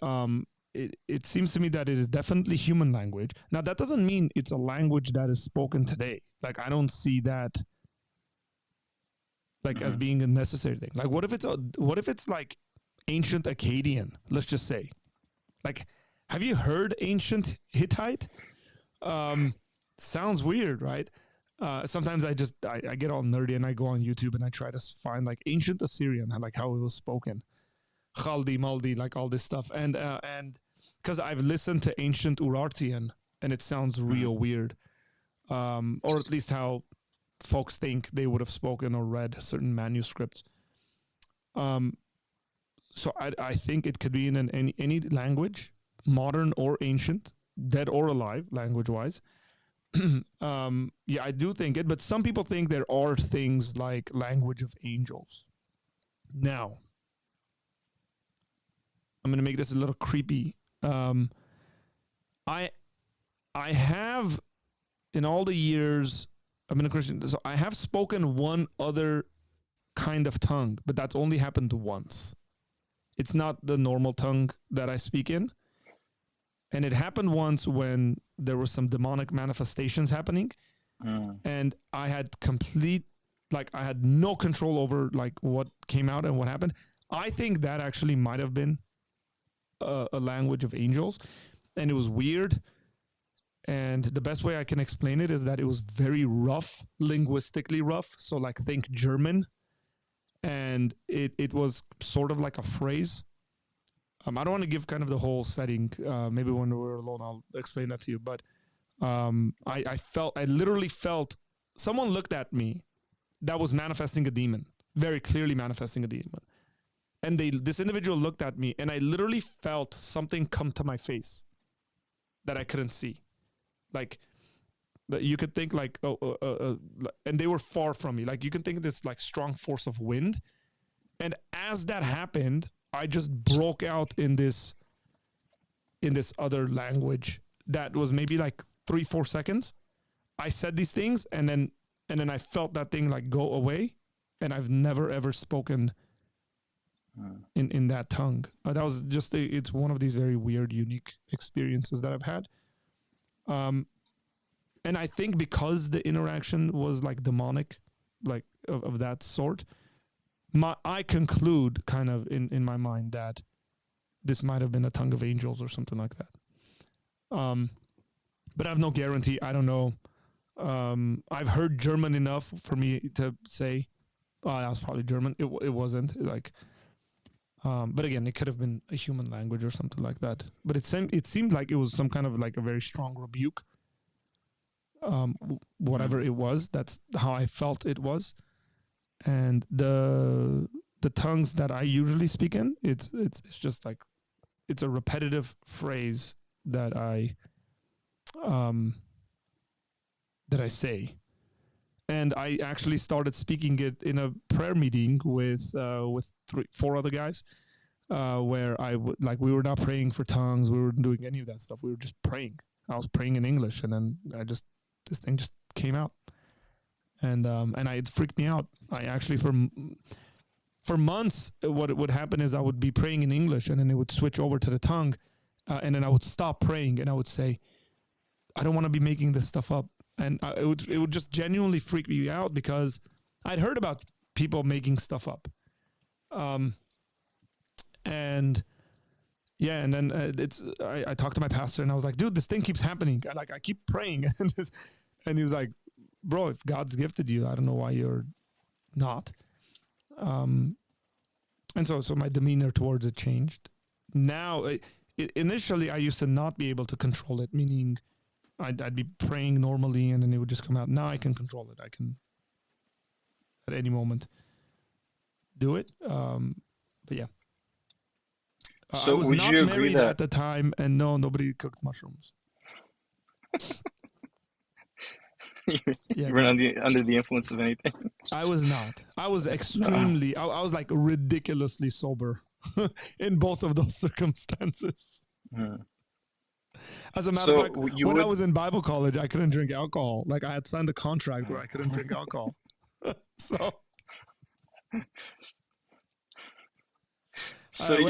it seems to me that it is definitely human language. Now that doesn't mean it's a language that is spoken today. Like I don't see that like as being a necessary thing. Like what if it's like ancient Akkadian? Let's just say, like, have you heard ancient Hittite? Sounds weird, right? Sometimes I get all nerdy and I go on YouTube and I try to find like ancient Assyrian, like how it was spoken, Chaldi, Maldi, like all this stuff, and because I've listened to ancient Urartian and it sounds real weird, or at least how folks think they would have spoken or read certain manuscripts. So I think it could be in any language, modern or ancient, dead or alive, language-wise. Yeah, I do think it, but some people think there are things like language of angels. Now, I'm going to make this a little creepy. I have, in all the years I've been a Christian, so I have spoken one other kind of tongue, but that's only happened once. It's not the normal tongue that I speak in. And it happened once when there were some demonic manifestations happening. And I had I had no control over like what came out and what happened. I think that actually might have been a language of angels, and it was weird. And the best way I can explain it is that it was very rough, linguistically rough. So like think German, and it was sort of like a phrase. I don't want to give kind of the whole setting. Maybe when we're alone, I'll explain that to you. But I literally felt someone looked at me that was manifesting a demon, very clearly manifesting a demon. And this individual looked at me, and I literally felt something come to my face that I couldn't see. Like, you could think like, and they were far from me. Like you can think of this like strong force of wind. And as that happened, I just broke out in this other language that was maybe like 3-4 seconds. I said these things, and then I felt that thing like go away, and I've never ever spoken in that tongue. That was just it's one of these very weird, unique experiences that I've had. And I think because the interaction was like demonic, like of that sort, I conclude kind of in my mind that this might have been a tongue of angels or something like that. But I have no guarantee. I don't know. I've heard German enough for me to say, oh, that was probably German. It wasn't like, but again, it could have been a human language or something like that. But it seemed like it was some kind of like a very strong rebuke. Whatever it was, that's how I felt it was. And the tongues that I usually speak in, it's just like, it's a repetitive phrase that I say. And I actually started speaking it in a prayer meeting with 4 other guys, where we were not praying for tongues, we weren't doing any of that stuff. We were just praying. I was praying in English, and then this thing just came out, and it freaked me out. I actually for months, what would happen is I would be praying in English, and then it would switch over to the tongue, and then I would stop praying, and I would say, I don't want to be making this stuff up. And it would just genuinely freak me out, because I'd heard about people making stuff up. And then I talked to my pastor, and I was like, dude, this thing keeps happening. I keep praying. And he was like, bro, if God's gifted you, I don't know why you're not. And so my demeanor towards it changed. Now, initially, I used to not be able to control it, meaning I'd be praying normally, and then it would just come out. Now I can control it. I can, at any moment, do it. But yeah. So I was would not you agree married that at the time, and no, nobody cooked mushrooms. you Yeah, were no. under the influence of anything? I was not. I was extremely, I was like ridiculously sober in both of those circumstances. As a matter of fact, when I was in Bible college, I couldn't drink alcohol. Like, I had signed a contract where I couldn't drink alcohol. So when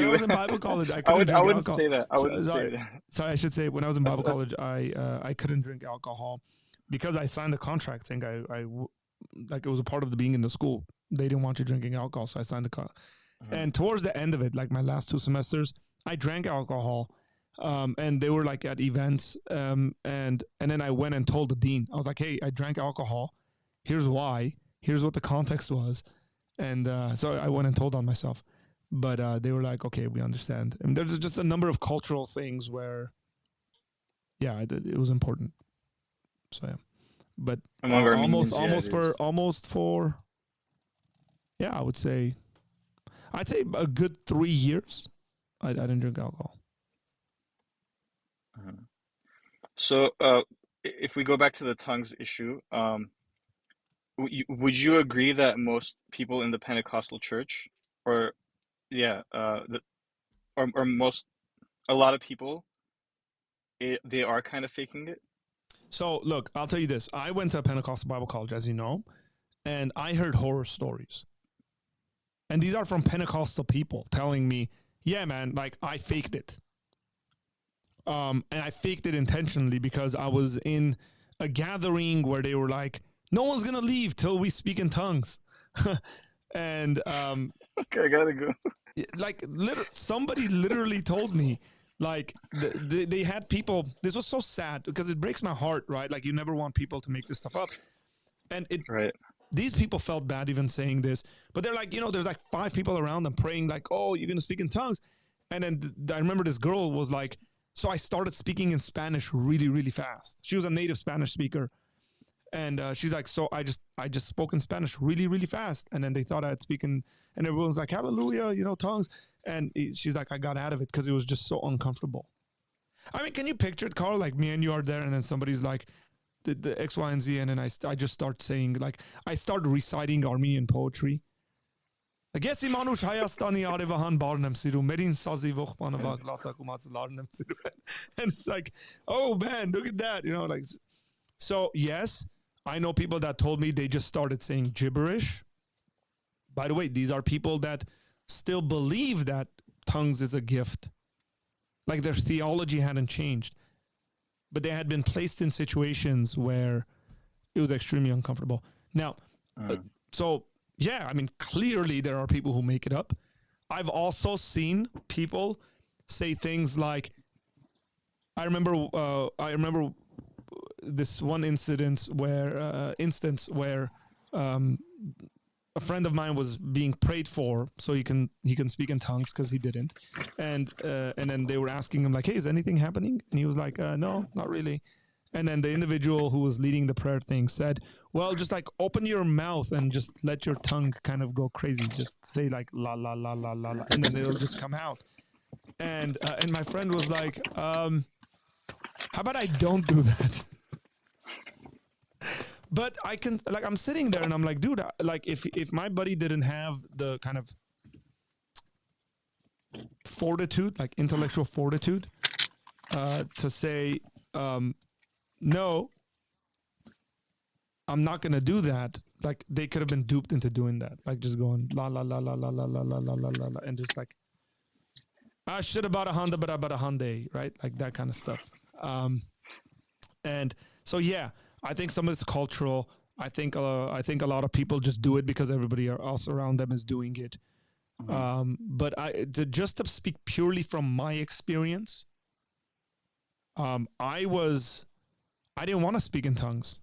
I was in Bible college, I couldn't drink alcohol. I wouldn't say that. I wouldn't say that. Sorry, I should say, when I was in Bible college, I couldn't drink alcohol because I signed a contract saying like, it was a part of the being in the school. They didn't want you drinking alcohol, so I signed the contract. And towards the end of it, like my last 2 semesters, I drank alcohol. And they were like at events, and then I went and told the dean. I was like, hey, I drank alcohol. Here's why. Here's what the context was. And so I went and told on myself. But they were like, okay, we understand. And there's just a number of cultural things where, yeah, it was important. So yeah, but Among Armenians, almost for, yeah, I'd say a good 3 years, I didn't drink alcohol. So if we go back to the tongues issue, would you agree that most people in the Pentecostal church, or a lot of people, they are kind of faking it? So look, I'll tell you this. I went to a Pentecostal Bible college, as you know, and I heard horror stories. And these are from Pentecostal people telling me, yeah, man, like, I faked it. And I faked it intentionally because I was in a gathering where they were like, no one's going to leave till we speak in tongues. And okay, I gotta go. Like, somebody literally told me, like, they had people. This was so sad because it breaks my heart, right? Like, you never want people to make this stuff up. And these people felt bad even saying this, but they're like, there's like 5 people around them praying like, oh, you're going to speak in tongues. And then I remember this girl was like, so I started speaking in Spanish really, really fast. She was a native Spanish speaker. And she's like, so I just spoke in Spanish really, really fast. And then they thought I'd speak in, and everyone was like, hallelujah, tongues. And she's like, I got out of it because it was just so uncomfortable. I mean, can you picture it, Carl? Like, me and you are there, and then somebody's like, the X, Y, and Z. And then I just start saying, like, I start reciting Armenian poetry. Like, yes, Imanush Hayastani Arevahan Barnam Siru, Merin Sazi Vochmanavak Latsakumatz Larnam Siru. And it's like, oh man, look at that. Like, so yes, I know people that told me they just started saying gibberish. By the way, these are people that still believe that tongues is a gift. Like, their theology hadn't changed. But they had been placed in situations where it was extremely uncomfortable. Now, so, yeah, I mean, clearly there are people who make it up. I've also seen people say things like, I remember this one instance where a friend of mine was being prayed for so he can speak in tongues because he didn't, and then they were asking him like, hey, is anything happening? And he was like, no, not really. And then the individual who was leading the prayer thing said, well, just like open your mouth and just let your tongue kind of go crazy. Just say like la la la la la la, and then it'll just come out. And my friend was like, how about I don't do that? But I can, like, I'm sitting there and I'm like, dude, like if my buddy didn't have the kind of fortitude, like intellectual fortitude, to say, no, I'm not gonna do that. Like they could have been duped into doing that, like just going la la la la la la la la la la la la, and just like, I should have bought a Honda, but I bought a Hyundai, right? Like that kind of stuff. And so yeah, I think some of it's cultural. I think a lot of people just do it because everybody else around them is doing it. But to speak purely from my experience, I didn't want to speak in tongues.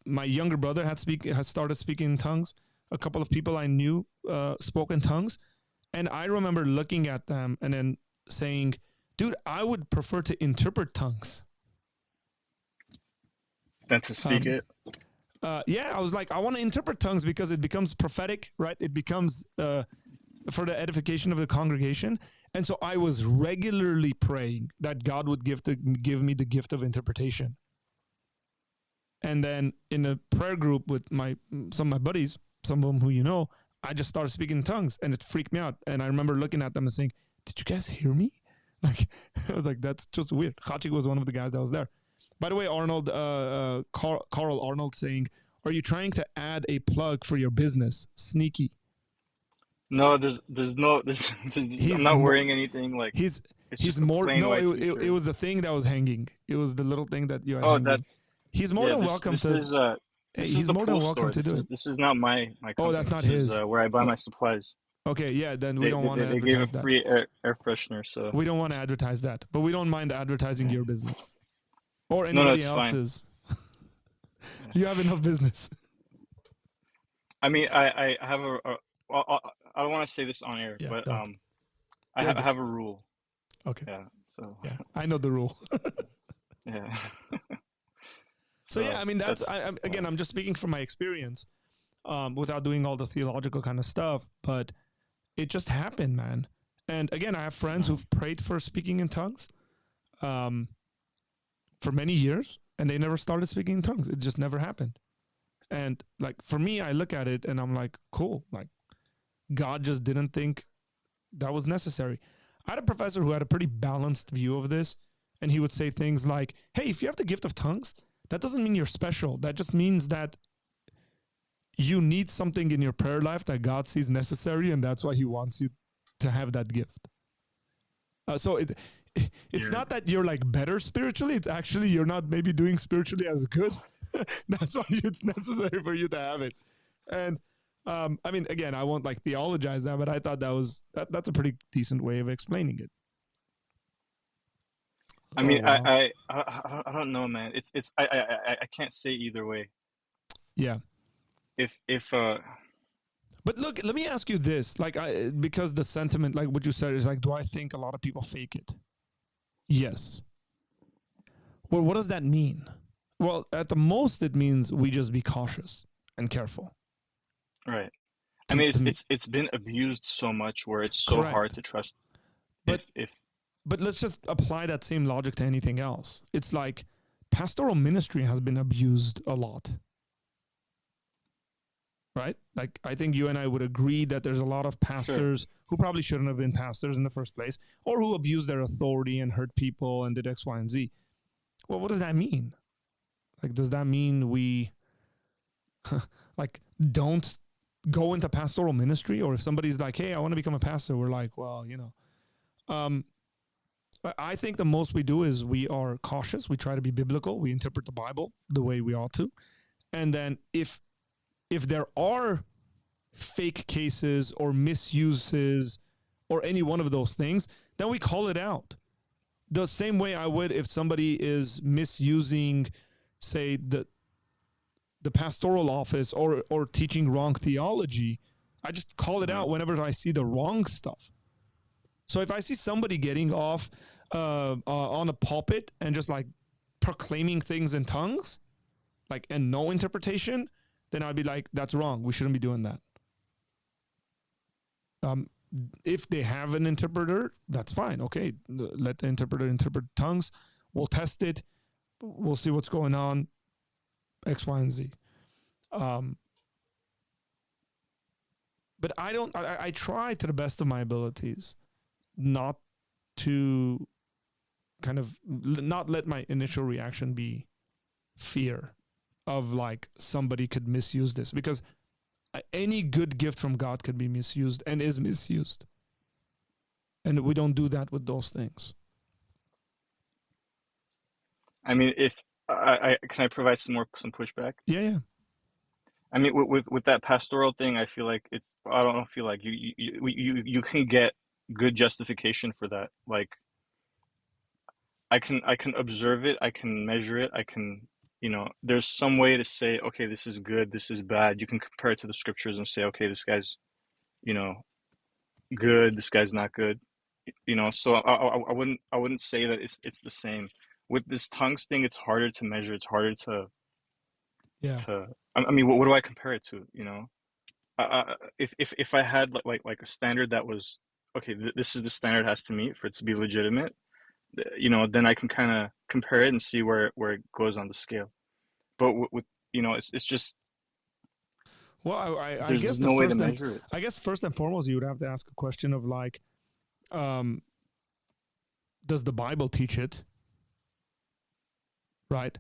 My younger brother has started speaking in tongues. A couple of people I knew spoke in tongues, and I remember looking at them and then saying, "Dude, I would prefer to interpret tongues than to speak it." Yeah, I was like, I want to interpret tongues because it becomes prophetic, right? It becomes for the edification of the congregation. And so I was regularly praying that God would give me the gift of interpretation. And then in a prayer group with some of my buddies, some of them who you know, I just started speaking in tongues and it freaked me out. And I remember looking at them and saying, did you guys hear me? Like, I was like, that's just weird. Khachik was one of the guys that was there. By the way, Arnold, Carl Arnold saying, are you trying to add a plug for your business? Sneaky. No, there's I'm not wearing anything like. He's just more. No, t-shirt. it was the thing that was hanging. It was the little thing that you had. Oh, hanging. He's more than welcome to. He's more than welcome to do it. This is not my company. Oh, that's not his. Where I buy my supplies. Okay, yeah, then we don't want to advertise that. They gave a free air freshener, so. We don't want to advertise that, but we don't mind advertising your business. Or anybody else's. You have enough business. I mean, I have I don't want to say this on air, but I have a rule. Okay. Yeah. So. Yeah, I know the rule. Yeah. So yeah, I mean I'm just speaking from my experience, without doing all the theological kind of stuff, but it just happened, man. And again, I have friends who've prayed for speaking in tongues, for many years, and they never started speaking in tongues. It just never happened. And like for me, I look at it and I'm like, cool. Like God just didn't think that was necessary. I had a professor who had a pretty balanced view of this, and he would say things like, hey, if you have the gift of tongues, that doesn't mean you're special. That just means that you need something in your prayer life that God sees necessary, and that's why he wants you to have that gift. So it's not that you're like better spiritually. It's actually you're not maybe doing spiritually as good. That's why it's necessary for you to have it. And I mean, again, I won't like theologize that, but I thought that's a pretty decent way of explaining it. I mean, wow. I don't know, man. I can't say either way. Yeah. If But look, let me ask you this, like, because the sentiment, like what you said, is like, do I think a lot of people fake it? Yes. Well, what does that mean? Well, at the most, it means we just be cautious and careful. Right. I mean, it's been abused so much where it's so Correct. hard to trust. But let's just apply that same logic to anything else. It's like pastoral ministry has been abused a lot. Right? Like, I think you and I would agree that there's a lot of pastors who probably shouldn't have been pastors in the first place, or who abused their authority and hurt people and did X, Y, and Z. Well, what does that mean? Like, does that mean we like don't go into pastoral ministry? Or if somebody's like, hey, I want to become a pastor, we're like, well, you know. I think the most we do is we are cautious. We try to be biblical. We interpret the Bible the way we ought to. And then if there are fake cases or misuses or any one of those things, then we call it out. the same way I would if somebody is misusing, say, the pastoral office or teaching wrong theology. I just call it out whenever I see the wrong stuff. So if I see somebody getting off on a pulpit and just like proclaiming things in tongues, like, and no interpretation, then I'd be like, that's wrong. We shouldn't be doing that. If they have an interpreter, that's fine. Okay, let the interpreter interpret tongues. We'll test it. We'll see what's going on. X, Y, and Z. But I try to the best of my abilities not to kind of not let my initial reaction be fear of like somebody could misuse this, because any good gift from God could be misused and is misused. And we don't do that with those things. I mean, if I can I provide some pushback? Yeah. I mean, with that pastoral thing, I feel like I don't feel like you can get good justification for that. Like, I can observe it, I can measure it, I can, there's some way to say, okay, this is good, this is bad. You can compare it to the scriptures and say, okay, this guy's, good, this guy's not good. So I wouldn't say that it's the same. With this tongues thing, it's harder to measure, it's harder to I mean, what do I compare it to? If I had like a standard that was okay, this is the standard it has to meet for it to be legitimate, then I can kind of compare it and see where it goes on the scale. But with it's just, well, I there's guess no way to measure it. I guess first and foremost, you would have to ask a question of like, does the Bible teach it? Right.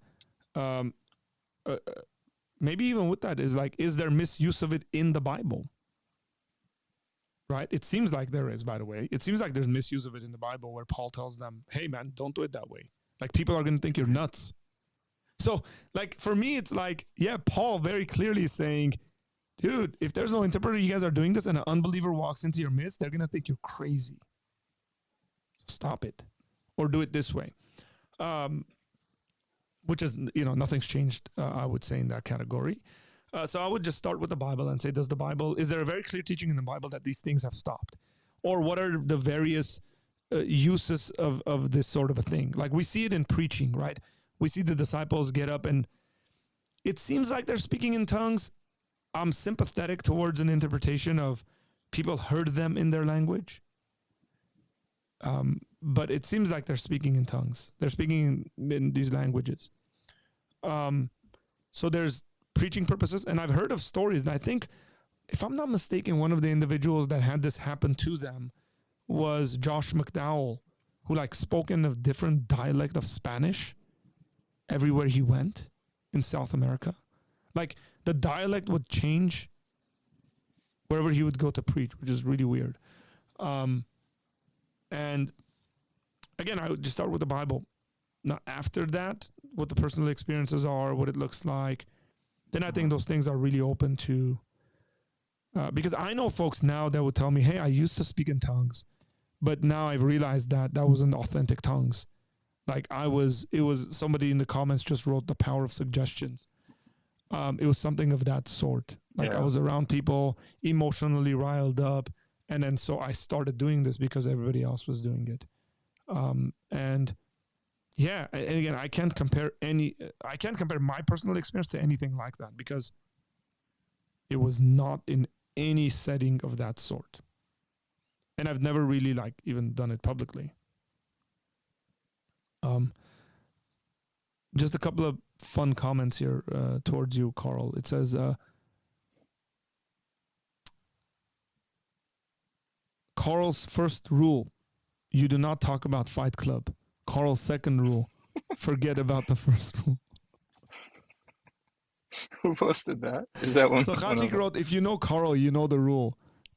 Maybe even with that is like, is there misuse of it in the Bible? Right? It seems like there is, by the way. It seems like there's misuse of it in the Bible where Paul tells them, hey man, don't do it that way. Like, people are going to think you're nuts. So like, for me, it's like, yeah, Paul very clearly is saying, dude, if there's no interpreter, you guys are doing this and an unbeliever walks into your midst, they're going to think you're crazy. So stop it. Or do it this way. Which is, nothing's changed, I would say, in that category. So I would just start with the Bible and say, is there a very clear teaching in the Bible that these things have stopped? Or what are the various uses of this sort of a thing? Like, we see it in preaching, right? We see the disciples get up and it seems like they're speaking in tongues. I'm sympathetic towards an interpretation of people heard them in their language. But it seems like they're speaking in tongues. They're speaking in these languages. So there's preaching purposes. And I've heard of stories, and I think, if I'm not mistaken, one of the individuals that had this happen to them was Josh McDowell, who like spoke in a different dialect of Spanish everywhere he went in South America. Like, the dialect would change wherever he would go to preach, which is really weird. And again, I would just start with the Bible. Now, after that, what the personal experiences are, what it looks like, then I think those things are really open to, because I know folks now that would tell me, hey, I used to speak in tongues, but now I've realized that wasn't authentic tongues. Like, it was somebody in the comments just wrote the power of suggestions. It was something of that sort. Like, I was around people emotionally riled up, and then so I started doing this because everybody else was doing it. And again, I can't compare my personal experience to anything like that, because it was not in any setting of that sort. And I've never really like even done it publicly. Just a couple of fun comments here towards you, Carl. It says, Carl's first rule, you do not talk about Fight Club. Carl's second rule, forget about the first rule. Who posted that? Is that one? So Khachik wrote, if you know Carl, you know the rule.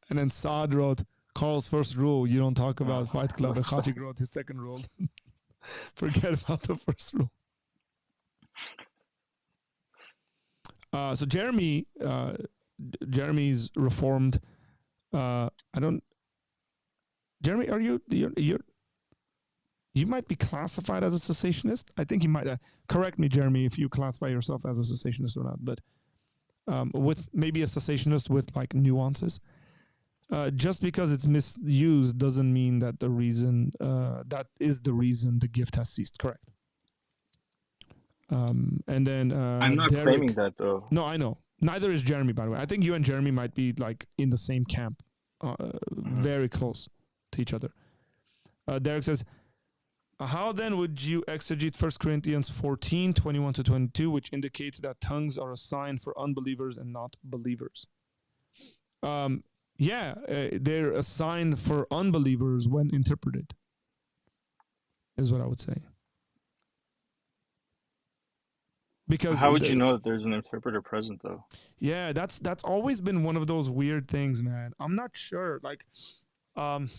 And then Saad wrote, Carl's first rule, you don't talk about Fight Club. And Khachik wrote his second rule, forget about the first rule. So Jeremy's reformed. Jeremy, are you're you might be classified as a cessationist. I think you might, correct me, Jeremy, if you classify yourself as a cessationist or not, but with maybe a cessationist with like nuances. Just because it's misused doesn't mean that the reason, that is the reason the gift has ceased. Correct. And then I'm not Derek, claiming that though. no, I know. Neither is Jeremy, by the way. I think you and Jeremy might be like in the same camp, very close to each other. Derek says, how then would you exegete 1 Corinthians 14, 21 to 22, which indicates that tongues are a sign for unbelievers and not believers? They're a sign for unbelievers when interpreted, is what I would say. Because how would you know that there's an interpreter present though? Yeah, that's always been one of those weird things, man. I'm not sure. Like, I've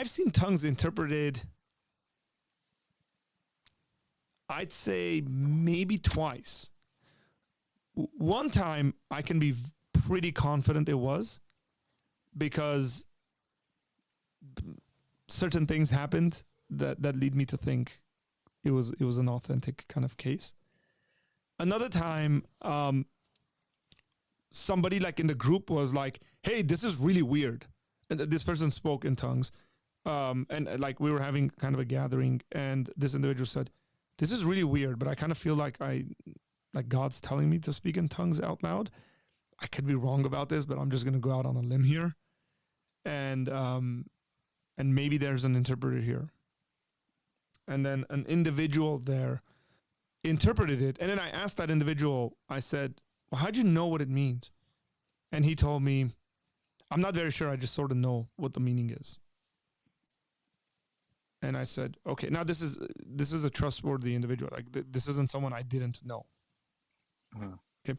seen tongues interpreted, I'd say maybe twice. One time I can be pretty confident it was, because certain things happened that lead me to think it was an authentic kind of case. Another time, somebody like in the group was like, hey, this is really weird. And this person spoke in tongues. And like we were having kind of a gathering, and this individual said, this is really weird, but I kind of feel like God's telling me to speak in tongues out loud. I could be wrong about this, but I'm just going to go out on a limb here. And maybe there's an interpreter here. And then an individual there interpreted it. And then I asked that individual, I said, well, how'd you know what it means? And he told me, I'm not very sure. I just sort of know what the meaning is. And I said, okay, now this is a trustworthy individual. Like this isn't someone I didn't know. Okay.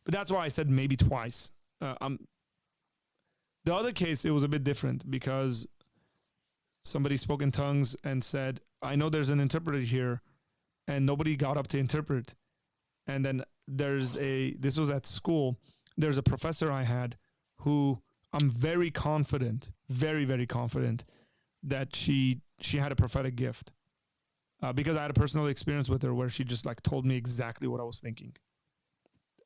But that's why I said maybe twice. The other case, it was a bit different because somebody spoke in tongues and said, I know there's an interpreter here, and nobody got up to interpret. And then this was at school, there's a professor I had who I'm very confident, very, very confident that she had a prophetic gift. Because I had a personal experience with her where she just like told me exactly what I was thinking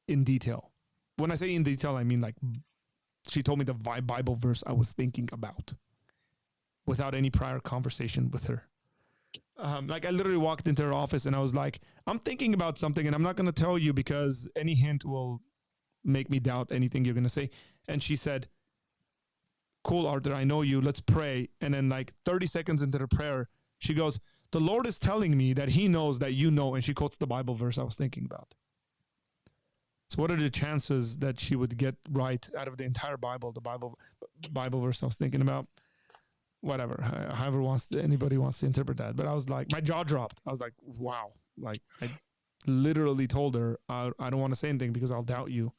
in detail. When I say in detail, I mean like she told me the Bible verse I was thinking about without any prior conversation with her. Like I literally walked into her office and I was like, I'm thinking about something and I'm not going to tell you because any hint will make me doubt anything you're going to say. And she said, cool, Arthur, I know you. Let's pray. And then like 30 seconds into the prayer, she goes, the Lord is telling me that he knows that you know. And she quotes the Bible verse I was thinking about. So what are the chances that she would get right out of the entire Bible, the Bible verse I was thinking about? Whatever, however anybody wants to interpret that. But I was like, my jaw dropped. I was like, wow. Like I literally told her, I don't want to say anything because I'll doubt you.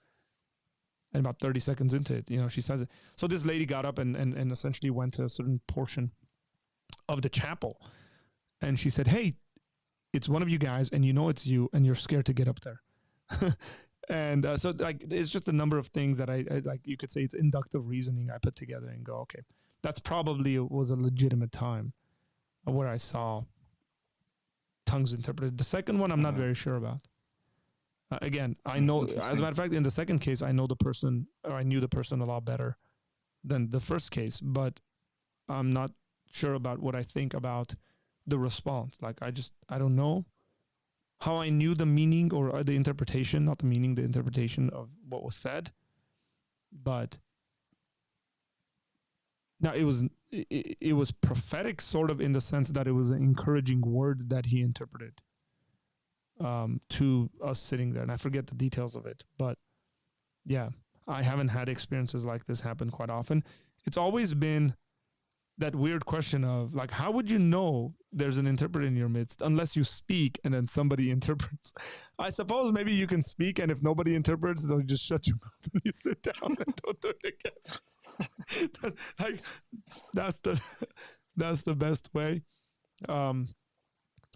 And about 30 seconds into it, she says it. So this lady got up and essentially went to a certain portion of the chapel. And she said, hey, it's one of you guys and you know it's you and you're scared to get up there. And so like, it's just a number of things that I like, you could say it's inductive reasoning I put together and go, okay, that's probably was a legitimate time where I saw tongues interpreted. The second one, I'm not very sure about. Again, I know, as a matter of fact, in the second case, I knew the person a lot better than the first case, but I'm not sure about what I think about the response. Like, I don't know how I knew the meaning or the interpretation, not the meaning, the interpretation of what was said. But now it was prophetic sort of in the sense that it was an encouraging word that he interpreted to us sitting there. And I forget the details of it, but yeah, I haven't had experiences like this happen quite often. It's always been that weird question of like, how would you know there's an interpreter in your midst unless you speak and then somebody interprets? I suppose maybe you can speak and if nobody interprets, they'll just shut your mouth and you sit down and don't do it again. Like that's the best way.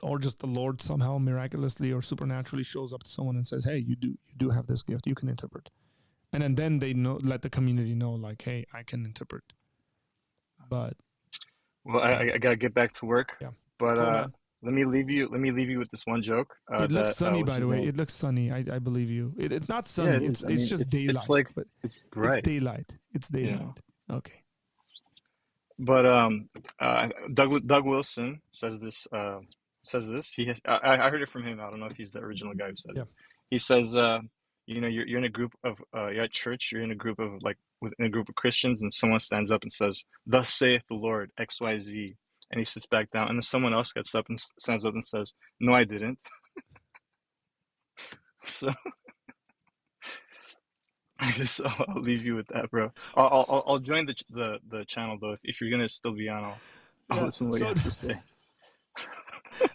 Or just the Lord somehow miraculously or supernaturally shows up to someone and says, hey, you do have this gift, you can interpret. and then they let the community know, like, hey, I can interpret. But Well, I gotta get back to work. yeah, But cool, man. let me leave you. Let me leave you with this one joke. It looks That sunny, what's by his the way. name? It looks sunny. I believe you. It's not Yeah, sunny. it is. I It's mean, just it's daylight. like But it's it's bright. daylight. It's Yeah. daylight. Okay. But Doug Wilson says this. He has. I heard it from him. I don't know if he's the original guy who said Yeah. it. He says, you know, you're in a group of you're at church. You're in a group of within a group of Christians, and someone stands up and says, "Thus saith the Lord X Y Z," and he sits back down, and then someone else gets up and stands up and says, "No, I didn't." So I guess I'll leave you with that, bro. I'll join the channel though. If you're gonna still be on, I'll Yeah. listen to what you So have to say.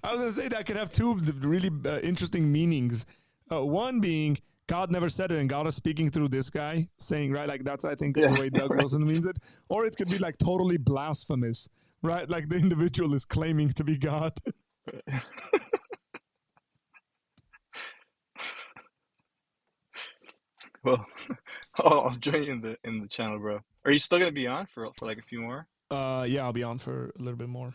I was going to say that could have two really interesting meanings. One being God never said it, and God is speaking through this guy saying, right, like that's, I think, the Yeah, way Doug right. Wilson means it. Or it could be like totally blasphemous, right? Like the individual is claiming to be God. Well, I'll join you in the channel, bro. Are you still gonna be on for like a few more? Yeah, I'll be on for a little bit more.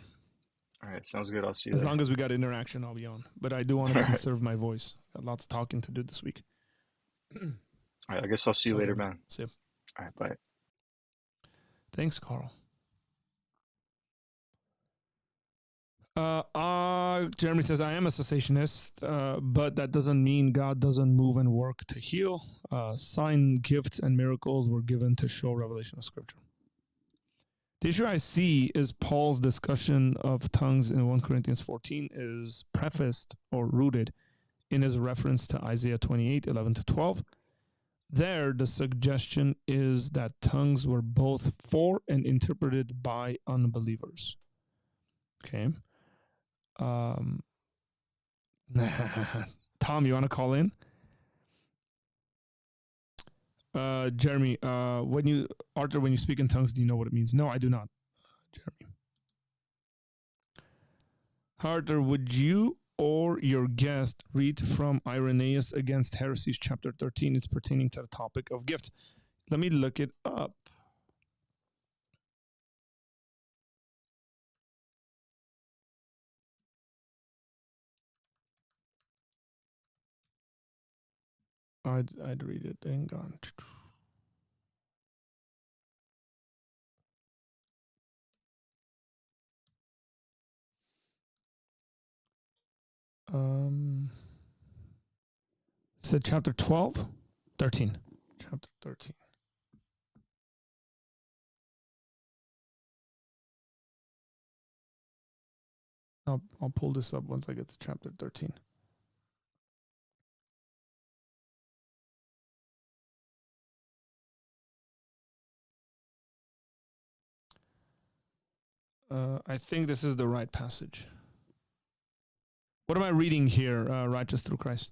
All right, sounds good. I'll see you As there. long as we got interaction, I'll be on. But I do want to All right. conserve my voice. Got lots of talking to do this week. All right, I guess I'll see you Okay, later, man. man. See you. All right, bye. Thanks, Carl. Jeremy says, I am a cessationist, but that doesn't mean God doesn't move and work to heal. Sign, gifts, and miracles were given to show revelation of Scripture. The issue I see is Paul's discussion of tongues in 1 Corinthians 14 is prefaced or rooted in his reference to Isaiah 28, 11 to 12. There, the suggestion is that tongues were both for and interpreted by unbelievers. Okay. Tom, you want to call in? Jeremy, when you speak in tongues, do you know what it means? No, I do not, Jeremy. Arthur, would you or your guest read from Irenaeus Against Heresies, chapter 13? It's pertaining to the topic of gifts. Let me look it up. I'd read it. Hang on. Said chapter 12? 13. Chapter 13. I'll pull this up once I get to chapter 13. I think this is the right passage. What am I reading here? Righteous through Christ.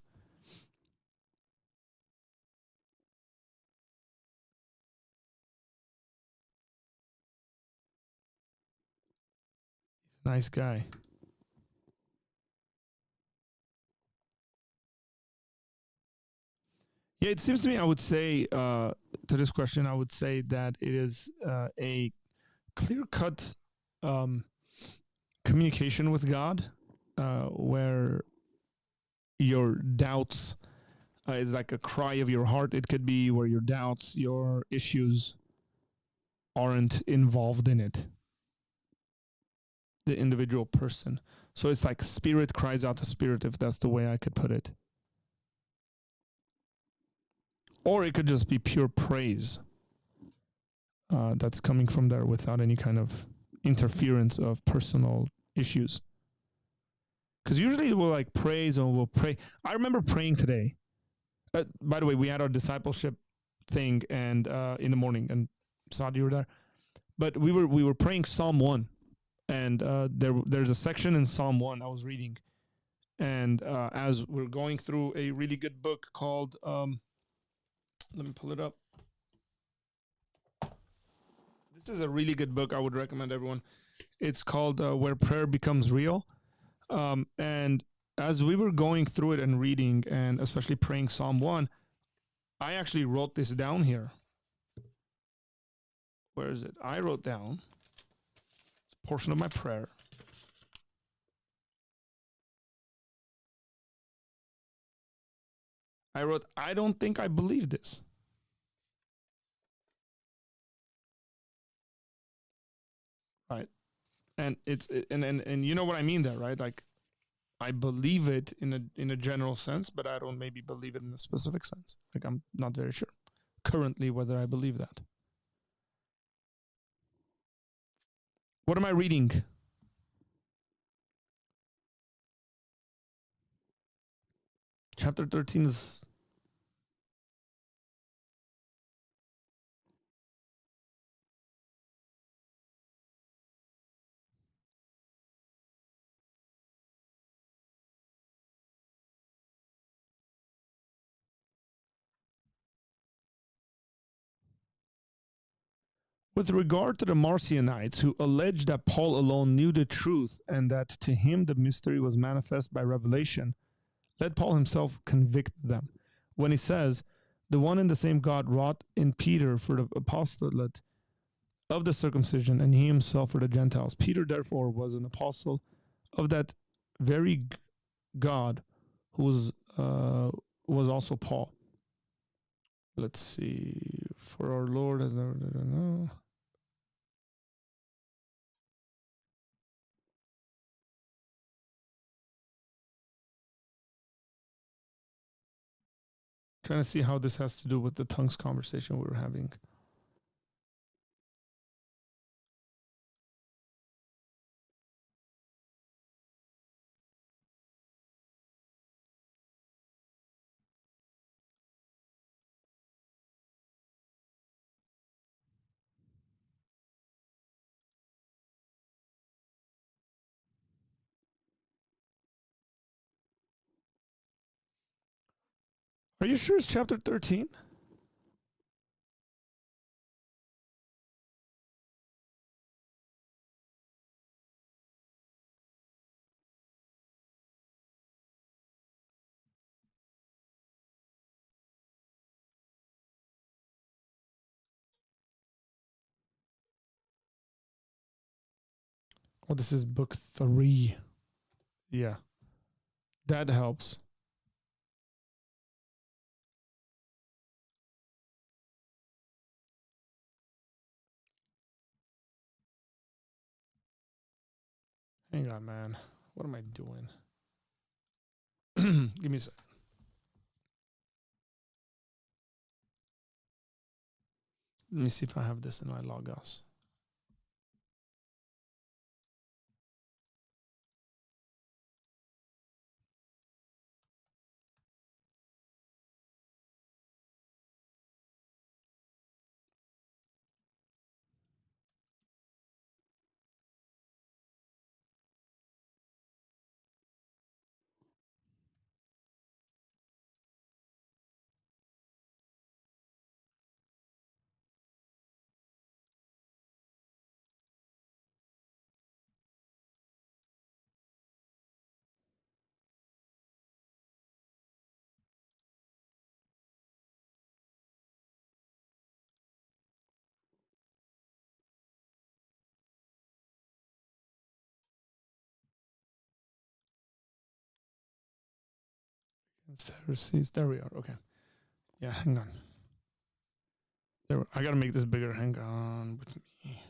He's a nice guy. Yeah, it seems to me, I would say, to this question, I would say that it is a clear-cut communication with God, where your doubts is like a cry of your heart. It could be where your doubts, your issues aren't involved in it, the individual person. So it's like spirit cries out to spirit, if that's the way I could put it. Or it could just be pure praise that's coming from there without any kind of interference of personal issues. Because usually we'll like praise and we'll pray. I remember praying today. By the way, we had our discipleship thing and in the morning, and Saad, you were there. But we were praying Psalm 1, and there's a section in Psalm 1 I was reading, and as we're going through a really good book called, let me pull it up. This is a really good book I would recommend everyone. It's called Where Prayer Becomes Real. And as we were going through it and reading, and especially praying Psalm 1, I actually wrote this down here. Where is it? I wrote down a portion of my prayer. I wrote, I don't think I believe this. Right. And it's and you know what I mean there, right? Like I believe it in a general sense, but I don't maybe believe it in a specific sense. Like I'm not very sure currently whether I believe that. What am I reading? Chapter 13 is with regard to the Marcionites who alleged that Paul alone knew the truth and that to him the mystery was manifest by revelation. Let Paul himself convict them when he says, the one and the same God wrought in Peter for the apostolate of the circumcision and he himself for the Gentiles. Peter, therefore, was an apostle of that very God who was also Paul. Let's see. For our Lord has never. Trying to see how this has to do with the tongues conversation we were having. Are you sure it's chapter 13? Oh, this is book 3. Yeah. That helps. Hang on, man. What am I doing? Give me a sec. Let me see if I have this in my logos. There we are. Okay. Yeah, hang on. I gotta make this bigger. Hang on with me.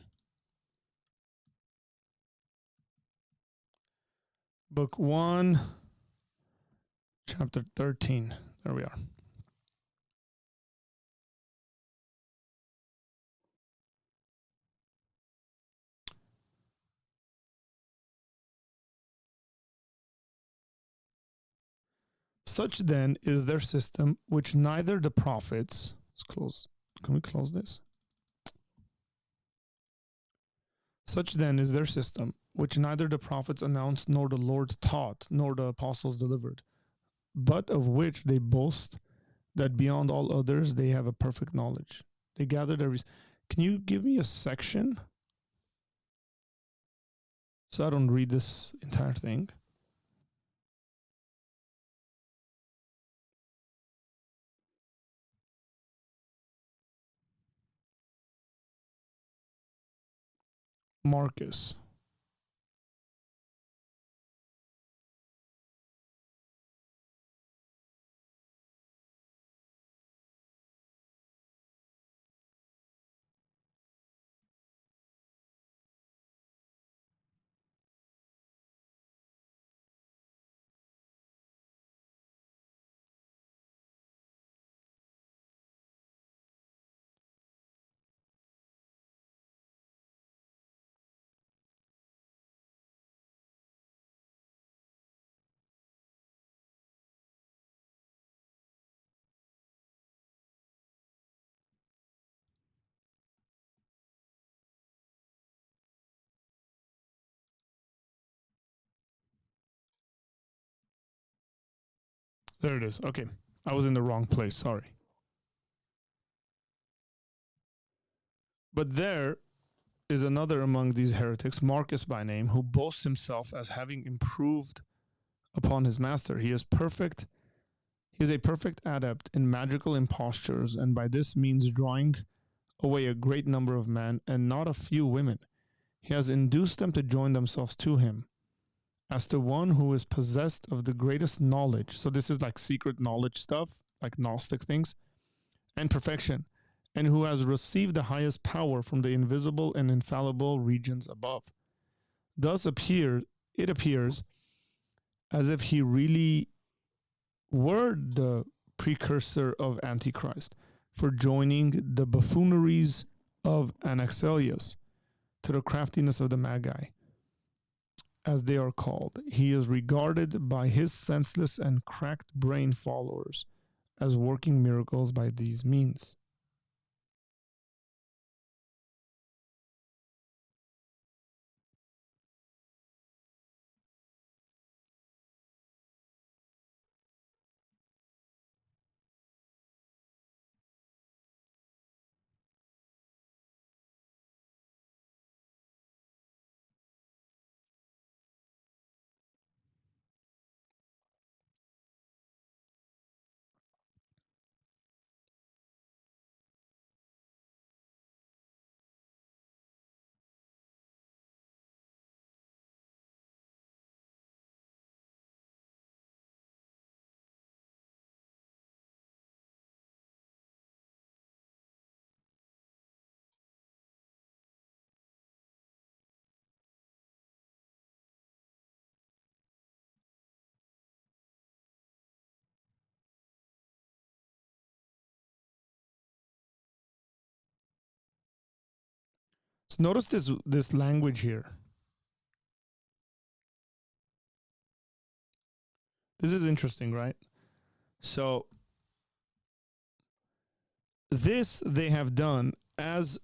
Book 1, chapter 13. There we are. Such then is their system, which neither the prophets. Let's close. Can we close this? Such then is their system, which neither the prophets announced, nor the Lord taught, nor the apostles delivered, but of which they boast that beyond all others they have a perfect knowledge. They gathered every. Can you give me a section so I don't read this entire thing? Marcus. There it is. Okay. I was in the wrong place. Sorry. But there is another among these heretics, Marcus by name, who boasts himself as having improved upon his master. He is perfect. He is a perfect adept in magical impostures, and by this means drawing away a great number of men and not a few women. He has induced them to join themselves to him. As to one who is possessed of the greatest knowledge, so this is like secret knowledge stuff, like Gnostic things, and perfection, and who has received the highest power from the invisible and infallible regions above. Thus it appears as if he really were the precursor of Antichrist, for joining the buffooneries of Anaxelius to the craftiness of the Magi, as they are called. He is regarded by his senseless and cracked brain followers as working miracles by these means. So notice this language here. This is interesting, right? So this they have done as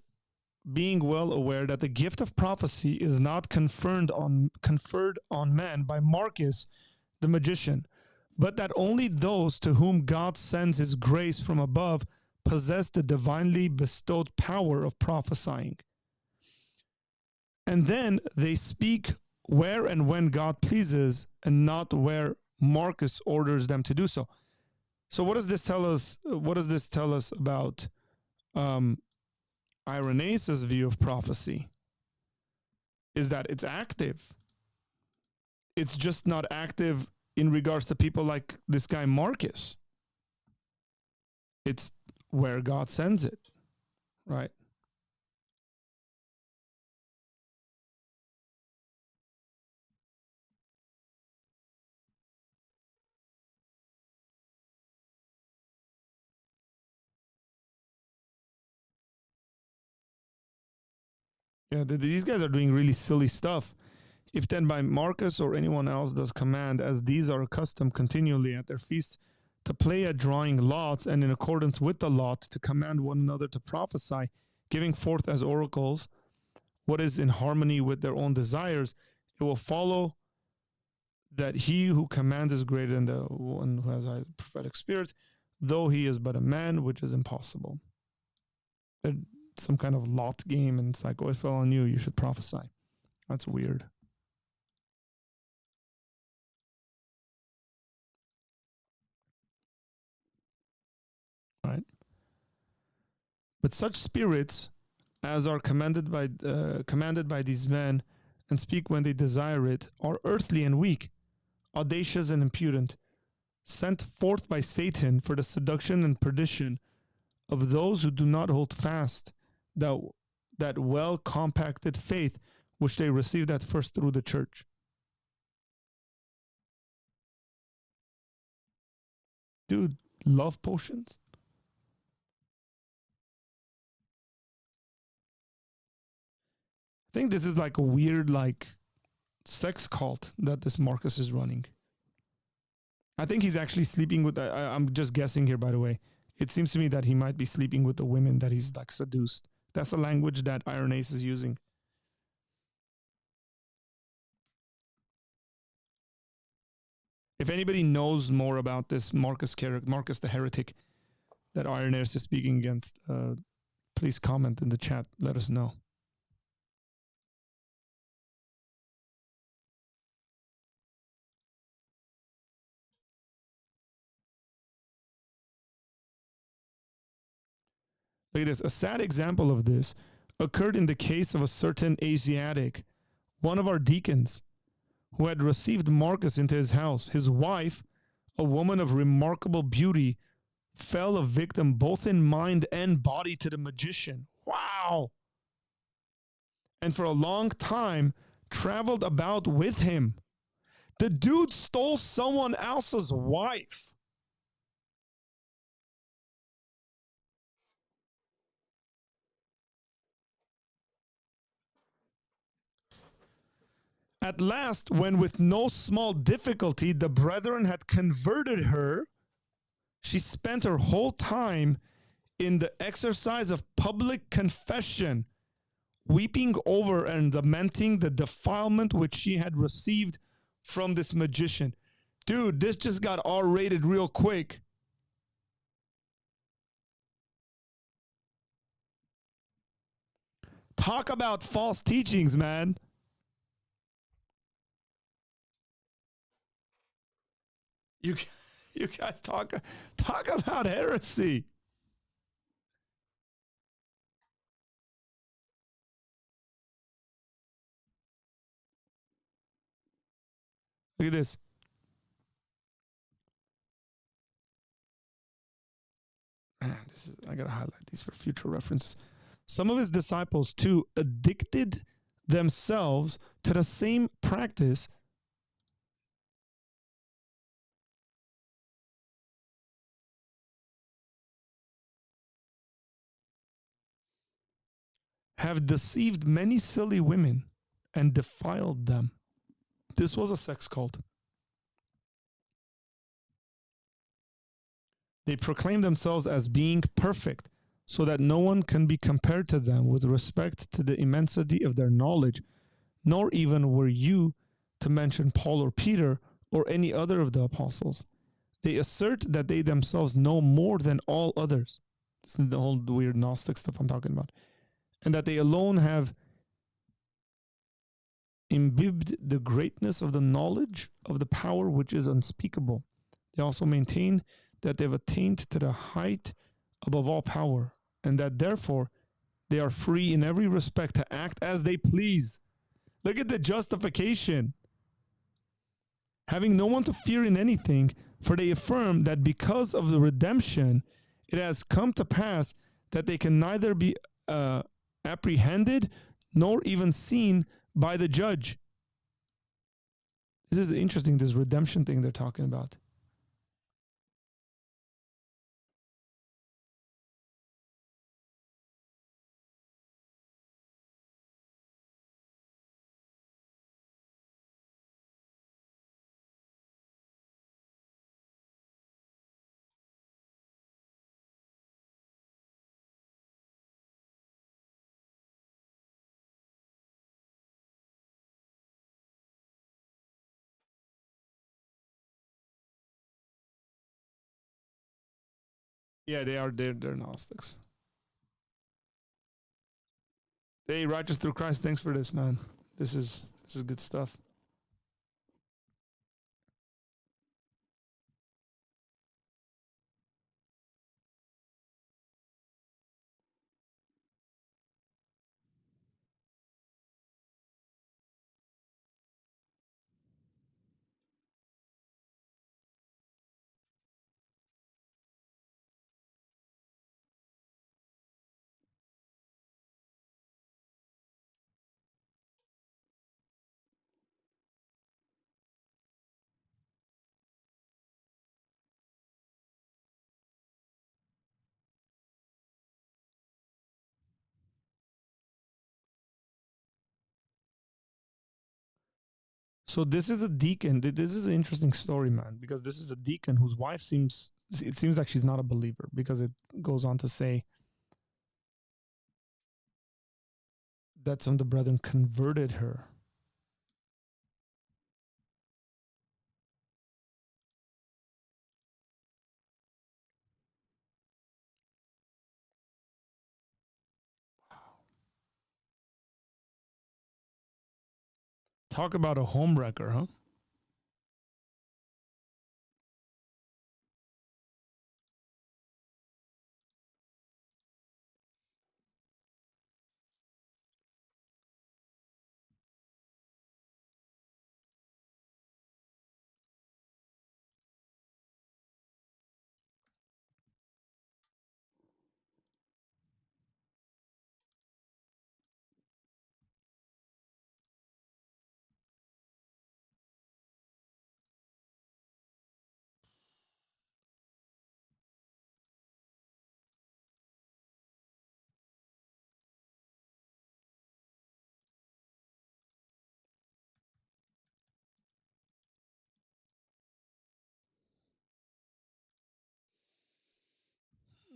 being well aware that the gift of prophecy is not conferred on man by Marcus the magician, but that only those to whom God sends his grace from above possess the divinely bestowed power of prophesying. And then they speak where and when God pleases, and not where Marcus orders them to do so. So what does this tell us? What does this tell us about Irenaeus' view of prophecy? Is that it's active. It's just not active in regards to people like this guy Marcus. It's where God sends it, right? Yeah, these guys are doing really silly stuff. If then by Marcus or anyone else does command, as these are accustomed continually at their feasts to play at drawing lots, and in accordance with the lot to command one another to prophesy, giving forth as oracles what is in harmony with their own desires, it will follow that he who commands is greater than the one who has a prophetic spirit, though he is but a man, which is impossible. Some kind of lot game, and it's like, oh, it fell on you, you should prophesy. That's weird. Right? But such spirits as are commanded by these men, and speak when they desire it, are earthly and weak, audacious and impudent, sent forth by Satan for the seduction and perdition of those who do not hold fast that well compacted faith which they received at first through the church. Dude, love potions? I think this is like a weird, like, sex cult that this Marcus is running. I think he's actually sleeping with, I'm just guessing here, by the way. It seems to me that he might be sleeping with the women that he's like seduced. That's the language that Irenaeus is using. If anybody knows more about this Marcus the heretic that Irenaeus is speaking against, please comment in the chat. Let us know. Look at this. A sad example of this occurred in the case of a certain Asiatic, one of our deacons, who had received Marcus into his house. His wife, a woman of remarkable beauty, fell a victim both in mind and body to the magician. Wow. And for a long time, traveled about with him. The dude stole someone else's wife. At last, when with no small difficulty the brethren had converted her, she spent her whole time in the exercise of public confession, weeping over and lamenting the defilement which she had received from this magician. Dude, this just got R-rated real quick. Talk about false teachings, man. You guys talk about heresy. Look at this. Man, I gotta highlight these for future references. Some of his disciples too addicted themselves to the same practice. Have deceived many silly women and defiled them. This was a sex cult. They proclaim themselves as being perfect, so that no one can be compared to them with respect to the immensity of their knowledge, nor even were you to mention Paul or Peter or any other of the apostles. They assert that they themselves know more than all others. This is the whole weird Gnostic stuff I'm talking about. And that they alone have imbibed the greatness of the knowledge of the power which is unspeakable. They also maintain that they've attained to the height above all power, and that therefore they are free in every respect to act as they please. Look at the justification. Having no one to fear in anything, for they affirm that because of the redemption, it has come to pass that they can neither be apprehended nor even seen by the judge. This is interesting, this redemption thing they're talking about. Yeah, they're Gnostics. Hey, righteous through Christ, thanks for this, man. This is good stuff. So this is a deacon. This is an interesting story, man, because this is a deacon whose wife it seems like she's not a believer, because it goes on to say that some of the brethren converted her. Talk about a homewrecker, huh?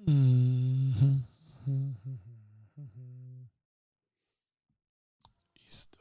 Mm-hmm. Easter.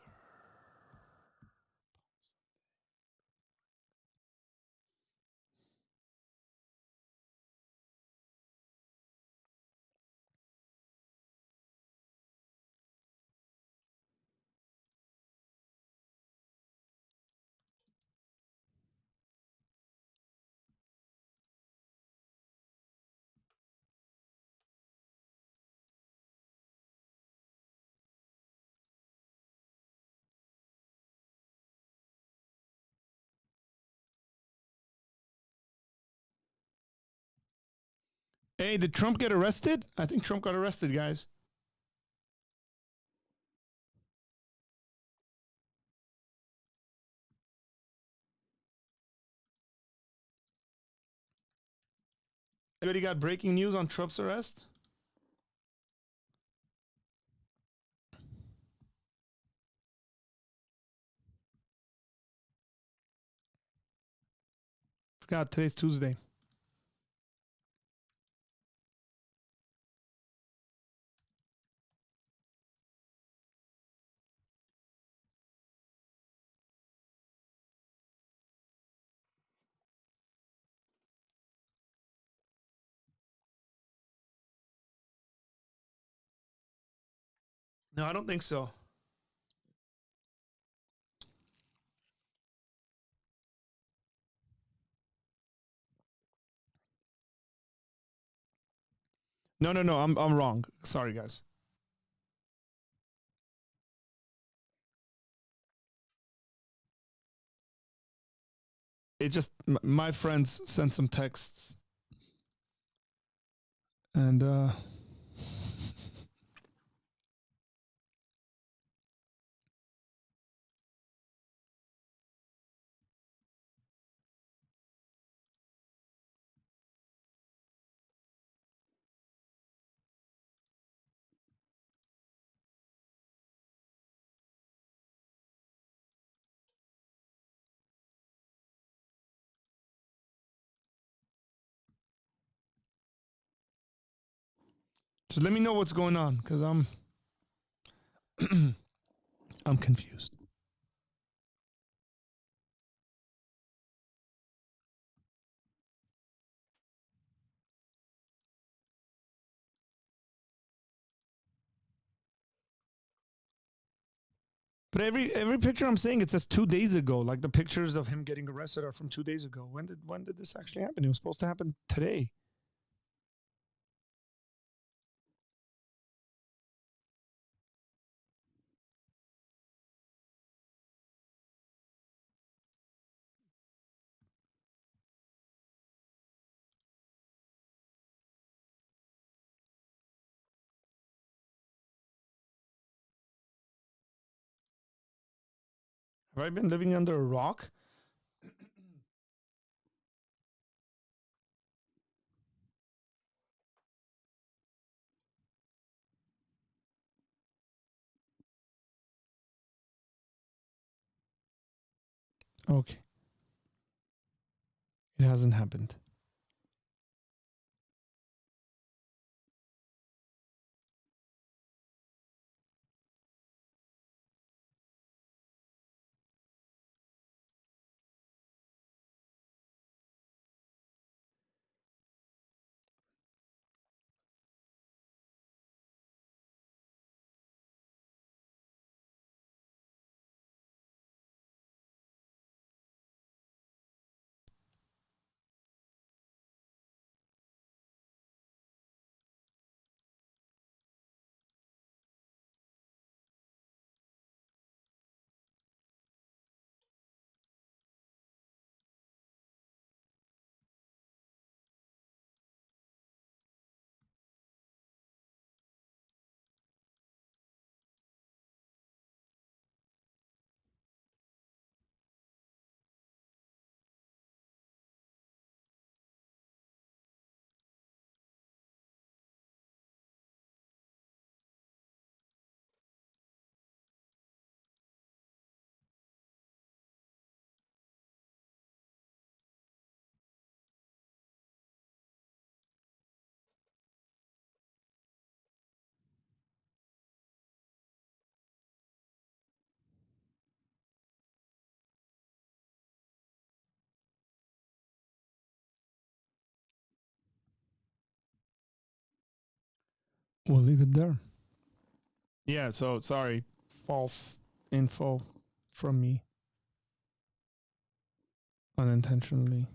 Hey, did Trump get arrested? I think Trump got arrested, guys. Anybody got breaking news on Trump's arrest? Forgot today's Tuesday. No, I don't think so. No. I'm wrong. Sorry, guys. It just my friends sent some texts, and just let me know what's going on, because I'm I'm confused. But every picture I'm saying, it says 2 days ago. Like the pictures of him getting arrested are from 2 days ago. When did this actually happen? It was supposed to happen today. Have I been living under a rock? Okay. It hasn't happened. We'll leave it there. Yeah, so sorry. False info from me. Unintentionally.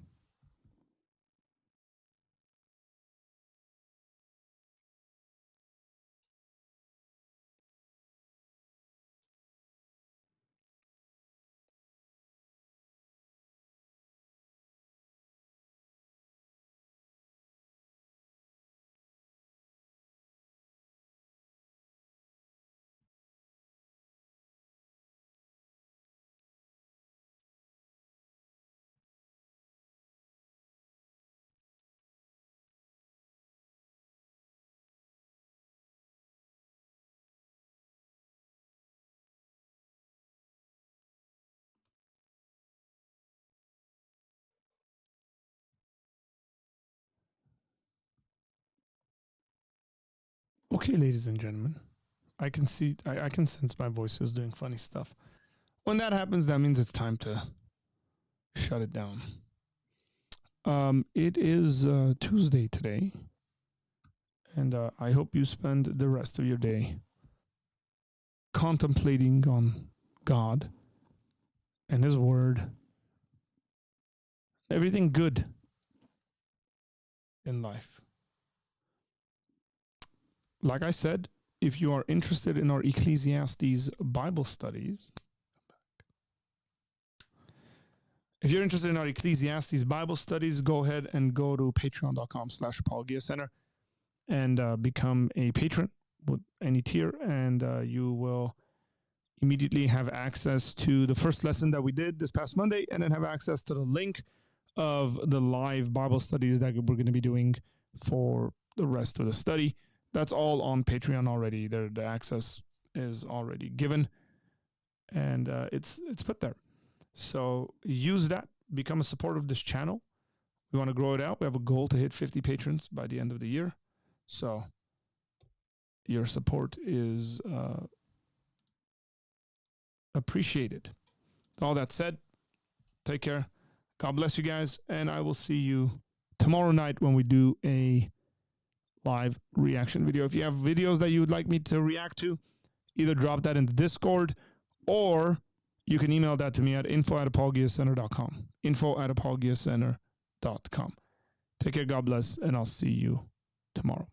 Okay, ladies and gentlemen. I can see, I can sense my voice is doing funny stuff. When that happens, that means it's time to shut it down. It is Tuesday today, and I hope you spend the rest of your day contemplating on God and His Word, everything good in life. Like I said, if you are interested in our Ecclesiastes Bible studies, if you're interested in our Ecclesiastes Bible studies, go ahead and go to patreon.com/Apologia Center and become a patron with any tier, and you will immediately have access to the first lesson that we did this past Monday, and then have access to the link of the live Bible studies that we're going to be doing for the rest of the study. That's all on Patreon already. The access is already given, and it's put there. So use that. Become a supporter of this channel. We want to grow it out. We have a goal to hit 50 patrons by the end of the year. So your support is appreciated. All that said, take care. God bless you guys, and I will see you tomorrow night when we do a live reaction video. If you have videos that you would like me to react to, either drop that in the Discord, or you can email that to me at info@apologiacenter.com. info@apologiacenter.com. Take care, God bless, and I'll see you tomorrow.